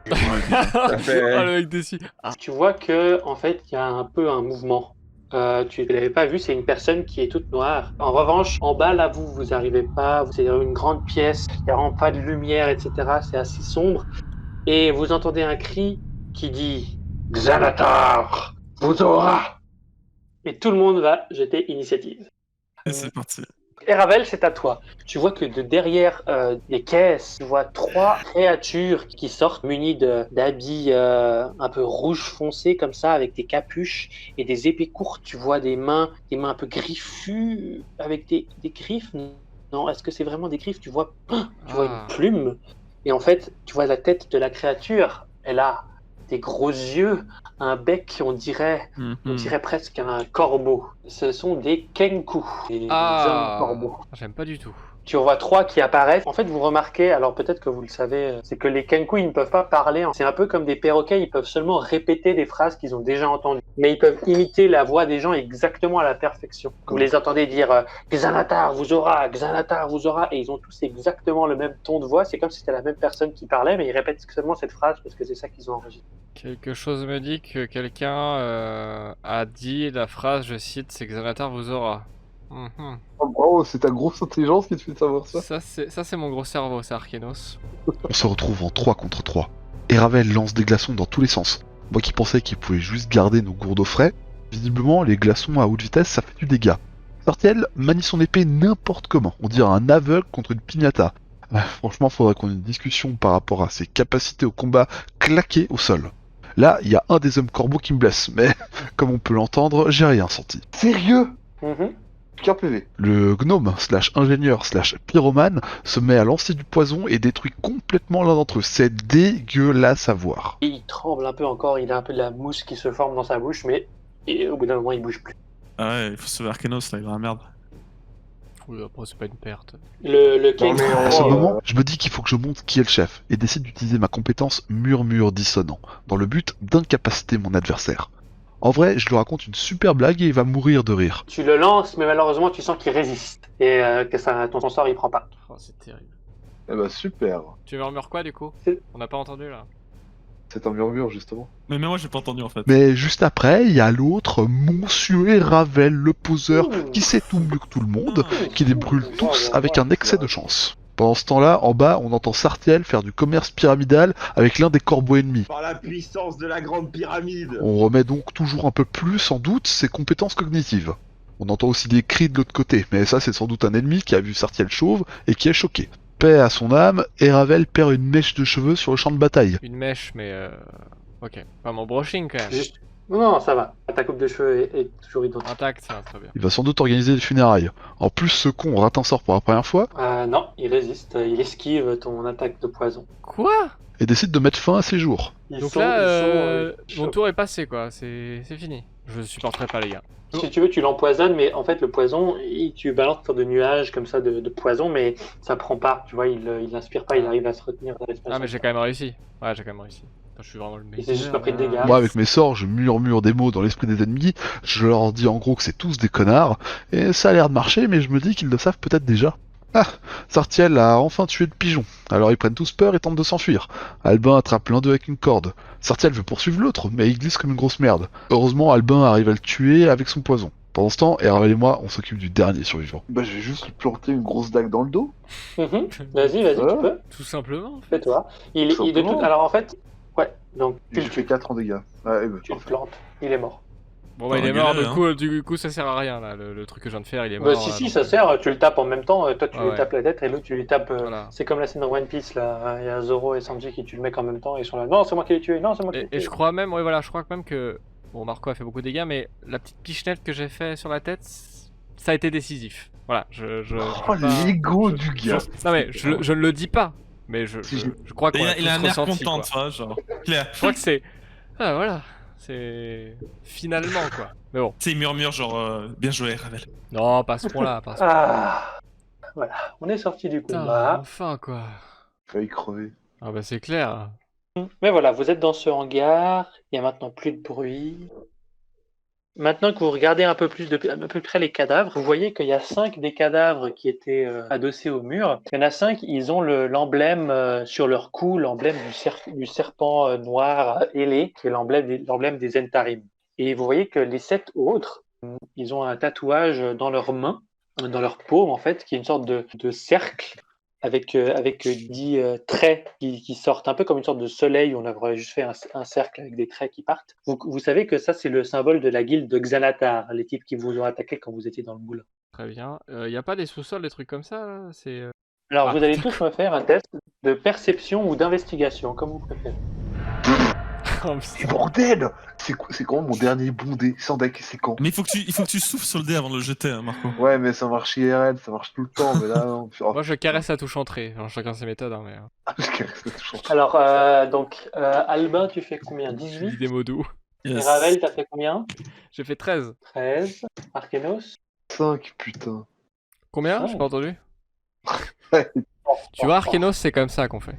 Ça fait... Oh, le mec déçu. Tu vois que en fait, il y a un peu un mouvement. Tu ne l'avais pas vu, c'est une personne qui est toute noire. En revanche, en bas, là, vous arrivez pas. C'est une grande pièce, il n'y a vraiment pas de lumière, etc. C'est assez sombre. Et vous entendez un cri qui dit « Xanatar vous aura !» Et tout le monde va jeter initiative. Et c'est parti. Et Ravel, c'est à toi. Tu vois que de derrière des caisses, tu vois 3 créatures qui sortent munies d'habits un peu rouge foncé comme ça, avec des capuches et des épées courtes. Tu vois des mains un peu griffues avec des griffes. Non, est-ce que c'est vraiment des griffes? Tu vois une plume. Et en fait, tu vois la tête de la créature. Elle a des gros yeux, un bec, on dirait presque un corbeau. Ce sont des kenku, des hommes corbeaux. J'aime pas du tout. Tu en vois 3 qui apparaissent. En fait, vous remarquez, alors peut-être que vous le savez, c'est que les kenku, ils ne peuvent pas parler. C'est un peu comme des perroquets, ils peuvent seulement répéter des phrases qu'ils ont déjà entendues. Mais ils peuvent imiter la voix des gens exactement à la perfection. Vous les entendez dire « Xanatar vous aura, Xanatar vous aura » et ils ont tous exactement le même ton de voix. C'est comme si c'était la même personne qui parlait, mais ils répètent seulement cette phrase parce que c'est ça qu'ils ont enregistré. Quelque chose me dit que quelqu'un a dit la phrase, je cite, c'est Xanatar vous aura. Oh, bravo, c'est ta grosse intelligence qui te fait savoir ça. Ça c'est mon gros cerveau, c'est Arkenos. On se retrouve en 3 contre 3. Et Ravel lance des glaçons dans tous les sens. Moi qui pensais qu'il pouvait juste garder nos gourdes au frais, visiblement les glaçons à haute vitesse ça fait du dégât. Sartiel manie son épée n'importe comment, on dirait un aveugle contre une piñata. Franchement, faudrait qu'on ait une discussion par rapport à ses capacités au combat claquées au sol. Là, il y a un des hommes corbeaux qui me blesse, mais comme on peut l'entendre, j'ai rien senti. Sérieux? Mhm. Qu'un PV. Le gnome slash ingénieur slash pyromane se met à lancer du poison et détruit complètement l'un d'entre eux. C'est dégueulasse à voir. Et il tremble un peu encore, il a un peu de la mousse qui se forme dans sa bouche, mais au bout d'un moment, il bouge plus. Ah ouais, il faut sauver Arkenos là, il est dans la merde. Oui, après, c'est pas une perte. Le Non, King. mais À ce Oh, moment, je me dis qu'il faut que je montre qui est le chef et décide d'utiliser ma compétence murmure dissonant dans le but d'incapaciter mon adversaire. En vrai, je lui raconte une super blague et il va mourir de rire. Tu le lances, mais malheureusement, tu sens qu'il résiste. Et que ton sort, il prend pas. Oh, c'est terrible. Eh bah super. Tu murmures quoi du coup? C'est- On n'a pas entendu là. C'est un murmure justement. Mais moi j'ai pas entendu en fait. Mais juste après, il y a l'autre, Monsieur Ravel, le poseur, Ouh. qui sait tout mieux que tout le monde, Ah. qui les brûle tous avec un excès de chance. Pendant ce temps-là, en bas, on entend Sartiel faire du commerce pyramidal avec l'un des corbeaux ennemis. par la puissance de la grande pyramide. On remet donc toujours un peu plus, sans doute, ses compétences cognitives. On entend aussi des cris de l'autre côté, mais ça c'est sans doute un ennemi qui a vu Sartiel chauve et qui est choqué. Paix à son âme, et Ravel perd une mèche de cheveux sur le champ de bataille. Une mèche, mais ok. Pas mon brushing quand même. Juste... Non, ça va. Ta coupe de cheveux est toujours identique. Intact, ça va très bien. Il va sans doute organiser des funérailles. En plus, ce con rate un sort pour la première fois, Non, il résiste. Il esquive ton attaque de poison. Quoi? et décide de mettre fin à ses jours. Donc là, mon tour est passé quoi, c'est fini. Je supporterai pas les gars. Si tu veux, tu l'empoisonnes, mais en fait, le poison, tu balances sur de nuages comme ça de poison, mais ça prend pas. Tu vois, il n'inspire pas, il arrive à se retenir dans l'espace. Ah mais j'ai quand même réussi. Ouais, j'ai quand même réussi. Putain, je suis vraiment le Il meilleur. s'est juste pas pris de dégâts. Moi, avec mes sorts, je murmure des mots dans l'esprit des ennemis, je leur dis en gros que c'est tous des connards, et ça a l'air de marcher, mais je me dis qu'ils le savent peut-être déjà. Ah, Sartiel a enfin tué le pigeon, alors ils prennent tous peur et tentent de s'enfuir. Albin attrape l'un d'eux avec une corde. Sartiel veut poursuivre l'autre, mais il glisse comme une grosse merde. Heureusement, Albin arrive à le tuer avec son poison. Pendant ce temps, Hervé et moi, on s'occupe du dernier survivant. Bah je vais juste lui planter une grosse dague dans le dos. Mhm. Vas-y, Ouais. tu peux. Tout simplement. Fais-toi. Simplement. Alors en fait, ouais, donc tu Je le fais tues, 4 en dégâts. Ouais, bah, tu le plantes, il est mort. Bon bah il Pas est mort, engueulé, du coup ça sert à rien là, le truc que je viens de faire il est Bah, mort. si, donc, ça sert, tu le tapes en même temps, toi tu Ah lui ouais. tapes la tête et l'autre tu lui tapes. Voilà. C'est comme la scène dans One Piece là, il y a Zoro et Sanji qui tuent le mec en même temps et ils sont là. Non, c'est moi qui l'ai tué, non, c'est moi qui l'ai tué. Et je crois même, ouais voilà, je crois même que... Bon Marco a fait beaucoup de dégâts, mais la petite pichenette que j'ai fait sur la tête, ça a été décisif. Voilà, Oh, peux pas- l'ego je- du gars. Non mais je ne le dis pas, mais je crois qu'on Il a un tous air ressenti, content, quoi. tu vois, genre. Claire. Je crois que c'est... Ah voilà, c'est... Finalement quoi. Mais bon, Tu sais, il murmure genre bien joué, Ravel. non pas à ce point-là, pas à ce point-là. Ah, voilà, on est sorti du Putain, combat. enfin quoi. Failli crever. Ah bah c'est clair. Mais voilà, vous êtes dans ce hangar, il y a maintenant plus de bruit. Maintenant que vous regardez un peu près les cadavres, vous voyez qu'il y a 5 des cadavres qui étaient adossés au mur. Il y en a 5, ils ont l'emblème sur leur cou, l'emblème du serpent noir ailé, qui est l'emblème des Zentarim. Et vous voyez que les 7 autres, ils ont un tatouage dans leurs mains, dans leur paume en fait, qui est une sorte de cercle avec 10 traits qui sortent, un peu comme une sorte de soleil. On a juste fait un cercle avec des traits qui partent. Vous savez que ça, c'est le symbole de la guilde de Xanatar, les types qui vous ont attaqué quand vous étiez dans le moulin. Très bien. Y a pas des sous-sols, des trucs comme ça là? C'est... Alors, Ah. vous allez tous me faire un test de perception ou d'investigation, comme vous préférez. Oh, Et putain. bordel! C'est quand mon dernier bon dé sans deck, c'est quand? Mais il faut que tu souffles sur le dé avant de le jeter, hein, Marco. Ouais, mais ça marche IRL, ça marche tout le temps, mais là, non. Moi je caresse la touche entrée. Alors, chacun ses méthodes, hein, mais... Je caresse la touche. Alors, Albin, tu fais combien? 18. des mots doux. Et Yes. Ravel, t'as fait combien? J'ai fait 13. 13. Arkenos? 5, putain. Combien? Oh. J'ai pas entendu. Ouais. Tu vois, Arkenos, c'est comme ça qu'on fait.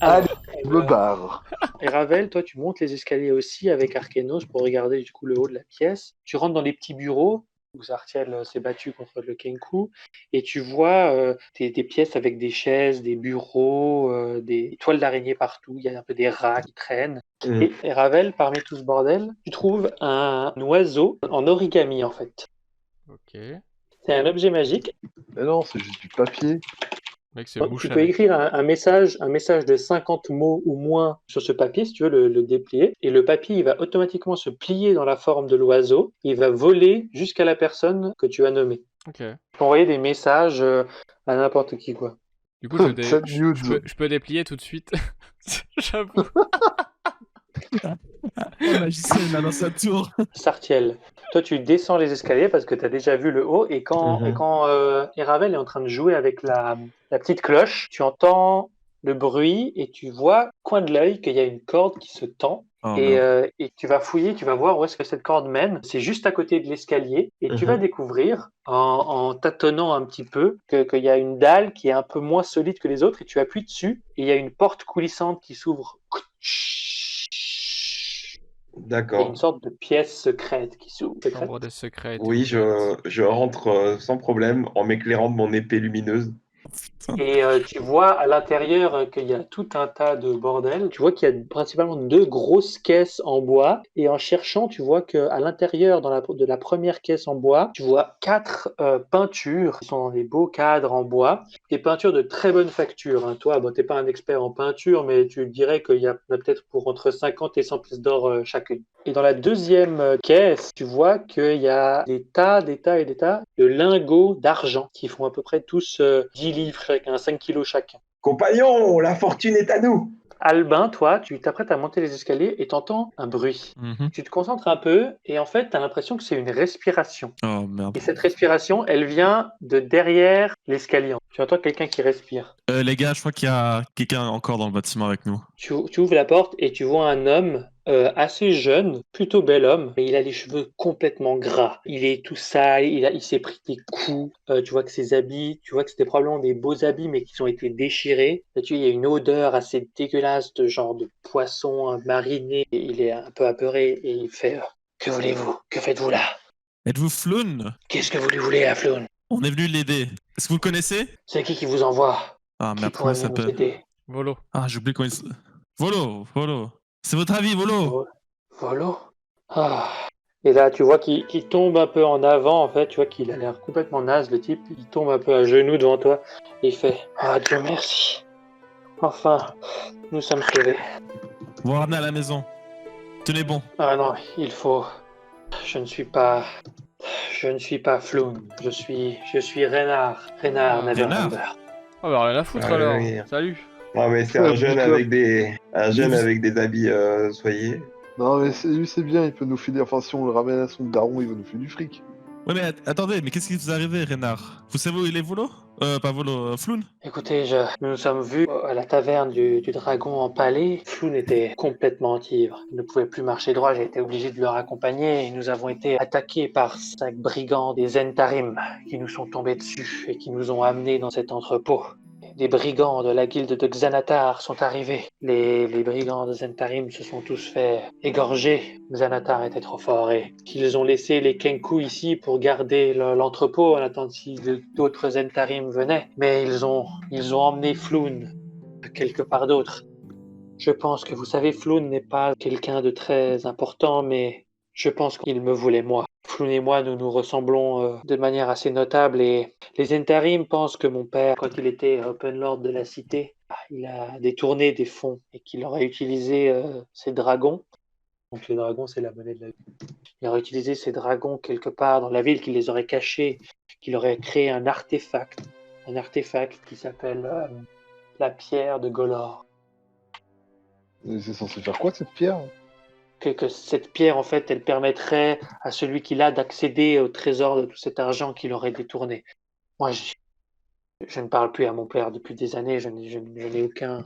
Allez, Alors, je me barre. et Ravel, toi, tu montes les escaliers aussi avec Arkenos pour regarder du coup le haut de la pièce. Tu rentres dans les petits bureaux où Sartiel s'est battu contre le Kenku et tu vois des pièces avec des chaises, des bureaux, des toiles d'araignée partout. Il y a un peu des rats qui traînent. Et Ravel, parmi tout ce bordel, tu trouves un oiseau en origami en fait. Ok. C'est un objet magique. Mais non, c'est juste du papier. Mec, c'est Donc, mouche tu peux avec. écrire un message de 50 mots ou moins sur ce papier, si tu veux le déplier. Et le papier, il va automatiquement se plier dans la forme de l'oiseau. Il va voler jusqu'à la personne que tu as nommée. Ok. Tu peux envoyer des messages à n'importe qui, quoi. Du coup, Sad news. je peux déplier tout de suite. J'avoue. Oh, magicien, là, dans sa tour. Sartiel, toi tu descends les escaliers parce que tu as déjà vu le haut et quand Eravel est en train de jouer avec la petite cloche, tu entends le bruit et tu vois, coin de l'œil, qu'il y a une corde qui se tend. Oh, Et, merde. et tu vas fouiller, tu vas voir où est-ce que cette corde mène. C'est juste à côté de l'escalier. Et tu vas découvrir, en tâtonnant un petit peu, qu'il y a une dalle qui est un peu moins solide que les autres. Et tu appuies dessus. Et il y a une porte coulissante qui s'ouvre. Il y a D'accord. une sorte de pièce secrète qui s'ouvre. Chambre des secrets. Oui, je rentre sans problème en m'éclairant de mon épée lumineuse. Et tu vois à l'intérieur qu'il y a tout un tas de bordel. Tu vois qu'il y a principalement 2 grosses caisses en bois. Et en cherchant, tu vois qu'à l'intérieur de la première caisse en bois, tu vois 4 peintures qui sont dans des beaux cadres en bois. Des peintures de très bonne facture. Hein. Toi, bon, t'es pas un expert en peinture, mais tu dirais qu'il y en a peut-être pour entre 50 et 100 pièces d'or chacune. Et dans la deuxième caisse, tu vois qu'il y a des tas et des tas de lingots d'argent qui font à peu près tous 10 livres chacun, 5 kilos chacun. Compagnon, la fortune est à nous! Albin, toi, tu t'apprêtes à monter les escaliers et t'entends un bruit. Mhm. Tu te concentres un peu et en fait, tu as l'impression que c'est une respiration. Oh, merde. Et cette respiration, elle vient de derrière l'escalier. Tu entends quelqu'un qui respire. Les gars, je crois qu'il y a quelqu'un encore dans le bâtiment avec nous. Tu ouvres la porte et tu vois un homme assez jeune, plutôt bel homme, mais il a les cheveux complètement gras. Il est tout sale, il s'est pris des coups. Tu vois que ses habits, tu vois que c'était probablement des beaux habits, mais qui ont été déchirés. Là, il y a une odeur assez dégueulasse de genre de poisson mariné. Et il est un peu apeuré et il fait Que voulez-vous? Que faites-vous là? Êtes-vous Floun? Qu'est-ce que vous lui voulez à Floun? On est venu l'aider. Est-ce que vous le connaissez? C'est qui vous envoie? Ah, Qui merde, pourrait comment il nous s'appelle? aider? Volo. Ah, j'ai oublié comment il s'appelle. Volo. C'est votre avis, Volo? Volo? Ah. Et là, tu vois qu'il tombe un peu en avant, en fait. Tu vois qu'il a l'air complètement naze, le type. Il tombe un peu à genoux devant toi. Et il fait Ah, Dieu merci. Enfin, nous sommes sauvés. Vous ramenez à la maison. Tenez bon. Ah non, il faut. Je ne suis pas. Je ne suis pas Floun. Je suis Reynard. Reynard Neverember. Oh bah rien à foutre Ah, alors. oui. Salut. Non, mais c'est Ouais, un jeune Bicop. avec des habits soyeux. Non, mais lui, c'est bien, il peut nous filer. Enfin, si on le ramène à son daron, il va nous filer du fric. Ouais, mais attendez, mais qu'est-ce qui vous est arrivé, Renard? Vous savez où il est, Volo? Pas Volo, Floun? Écoutez, nous nous sommes vus à la taverne du dragon empalé. Floun était complètement ivre. Il ne pouvait plus marcher droit, j'ai été obligé de le raccompagner et nous avons été attaqués par 5 brigands des Zentarim qui nous sont tombés dessus et qui nous ont amenés dans cet entrepôt. Des brigands de la guilde de Xanatar sont arrivés. Les brigands de Zentarim se sont tous fait égorger. Xanatar était trop fort et ils ont laissé les Kenku ici pour garder l'entrepôt en attendant si d'autres Zentarim venaient. Mais ils ont emmené Floun quelque part d'autre. Je pense que vous savez, Floun n'est pas quelqu'un de très important, mais je pense qu'il me voulait moi. Floun et moi, nous nous ressemblons de manière assez notable et les Zentarim pensent que mon père, quand il était Open Lord de la cité, il a détourné des fonds et qu'il aurait utilisé ses dragons. Donc les dragons, c'est la monnaie de la ville. Il aurait utilisé ces dragons quelque part dans la ville, qu'il les aurait cachés, qu'il aurait créé un artefact qui s'appelle la pierre de Golor. Et c'est censé faire quoi, cette pierre? Que cette pierre, en fait, elle permettrait à celui qui l'a d'accéder au trésor de tout cet argent qu'il aurait détourné. Moi, je ne parle plus à mon père depuis des années, je n'ai aucun...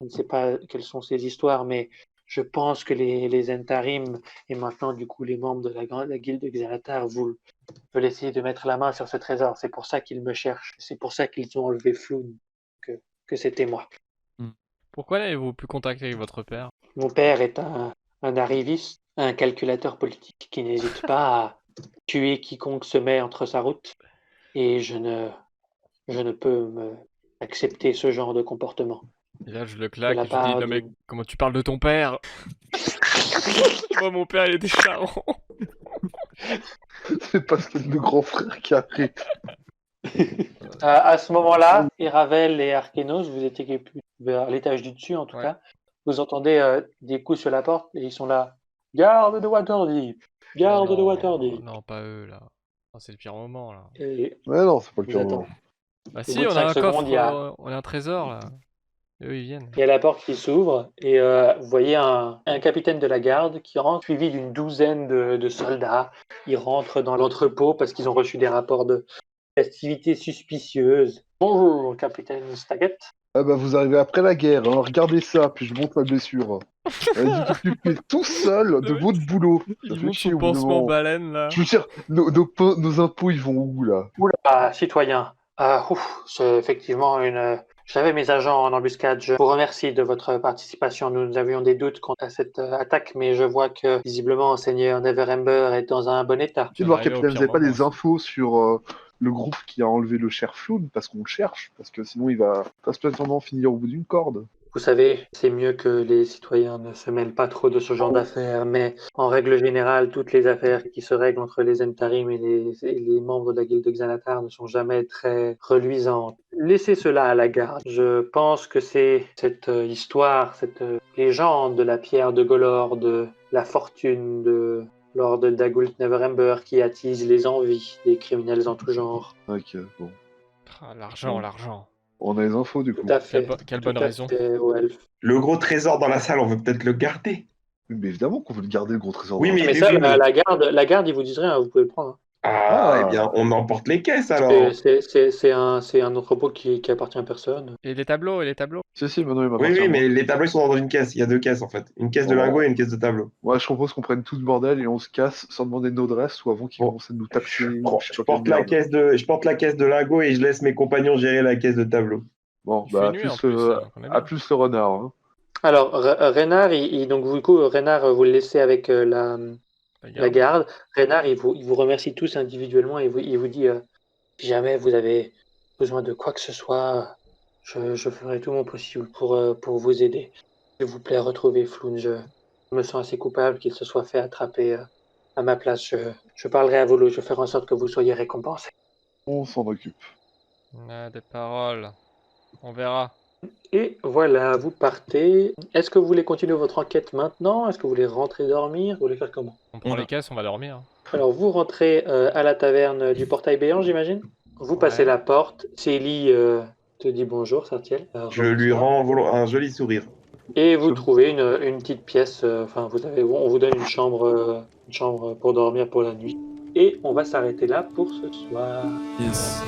Je ne sais pas quelles sont ces histoires, mais je pense que les Zentarim et maintenant, du coup, les membres de la guilde de Xanatar veulent essayer de mettre la main sur ce trésor. C'est pour ça qu'ils me cherchent. C'est pour ça qu'ils ont enlevé Floun, que c'était moi. Pourquoi n'avez-vous pu contacter votre père? Mon père est un arriviste, un calculateur politique qui n'hésite pas à tuer quiconque se met entre sa route. Et je ne peux accepter ce genre de comportement. Et là je le De claque la et je lui dis part non mais du- comment tu parles de ton père? Moi mon père il était charron. C'est parce qu'il y a le grand frère qui arrive. À ce moment-là, Eravel et Arkenos, vous étiez vers l'étage du dessus en tout Ouais. cas, vous entendez des coups sur la porte et ils sont là. Garde de Waterdeep! Garde de Non, Waterdeep! non pas eux là. Oh, c'est le pire moment là. Et Ouais, non, c'est pas le vous pire attendez. moment. Bah Au si, bout de on a 5 un secondes, coffre, il y a- on a un trésor là. Et eux ils viennent. Il y a la porte qui s'ouvre et vous voyez un capitaine de la garde qui rentre, suivi d'une douzaine de soldats. Ils rentrent dans l'entrepôt parce qu'ils ont reçu des rapports de activités suspicieuses. Bonjour, capitaine Staggett. Ah bah vous arrivez après la guerre, hein. Regardez ça, puis je monte ma blessure. Vous faites tout seul de votre boulot. Ça Il fait monte chier son au bout d'un pansement moment. baleine là. Je veux dire, nos impôts ils vont où là? Oula, citoyen. C'est effectivement une. J'avais mes agents en embuscade. Je vous remercie de votre participation. Nous avions des doutes quant à cette attaque, mais je vois que visiblement, Seigneur Neverember est dans un bon état. Edouard Capitaine, vous n'avez pas des infos sur le groupe qui a enlevé le cher Floun, parce qu'on le cherche, parce que sinon il va certainement finir au bout d'une corde. Vous savez, c'est mieux que les citoyens ne se mêlent pas trop de ce genre d'affaires, mais en règle générale, toutes les affaires qui se règlent entre les Entarim et les membres de la guilde de Xanatar ne sont jamais très reluisantes. Laissez cela à la garde. Je pense que c'est cette histoire, cette légende de la pierre de Golor, de la fortune de Lord Dagult Neverember qui attise les envies des criminels en tout genre. Ok, bon. Ah, l'argent, l'argent. On a les infos du coup. Tout à fait. Quelle Tout bonne à raison. fait, Welf. Le gros trésor dans la salle, on veut peut-être le garder. Mais évidemment qu'on veut le garder, le gros trésor. Oui, dans la mais- Mais ça, la garde, ils vous disent rien, vous pouvez le prendre. Ah, eh bien, on emporte les caisses alors. C'est un entrepôt qui appartient à personne. Et les tableaux, Si, maintenant il Oui, m'appartient. oui, mais les tableaux ils sont dans une caisse. Il y a 2 caisses en fait. Une caisse de Oh. lingots et une caisse de tableaux. Ouais, je propose qu'on prenne tout ce bordel et on se casse sans demander nos adresses ou avant qu'ils Bon. commencent à nous taxer. Je porte la caisse de lingots et je laisse mes compagnons gérer la caisse de tableaux. Bon, Il bah, fait nuit en plus, donc on est bien. à plus le renard. Hein. Alors, Reynard, donc du coup, Reynard, vous le laissez avec la garde. Reynard, il vous remercie tous individuellement et il vous dit si jamais vous avez besoin de quoi que ce soit, je ferai tout mon possible pour vous aider. S'il vous plaît, retrouvez Floun. Je me sens assez coupable qu'il se soit fait attraper à ma place. Je parlerai à Volo. Je ferai en sorte que vous soyez récompensés. On s'en occupe. On a des paroles. On verra. Et voilà, vous partez. Est-ce que vous voulez continuer votre enquête maintenant? Est-ce que vous voulez rentrer dormir? Vous voulez faire comment? On prend les caisses, on va dormir. Alors, vous rentrez à la taverne du portail béant, j'imagine? Vous passez Ouais. la porte. Célie te dit bonjour, Sartiel. Je lui rends un joli sourire. Et vous Je- trouvez une petite pièce. Enfin, on vous donne une chambre pour dormir pour la nuit. Et on va s'arrêter là pour ce soir. Yes.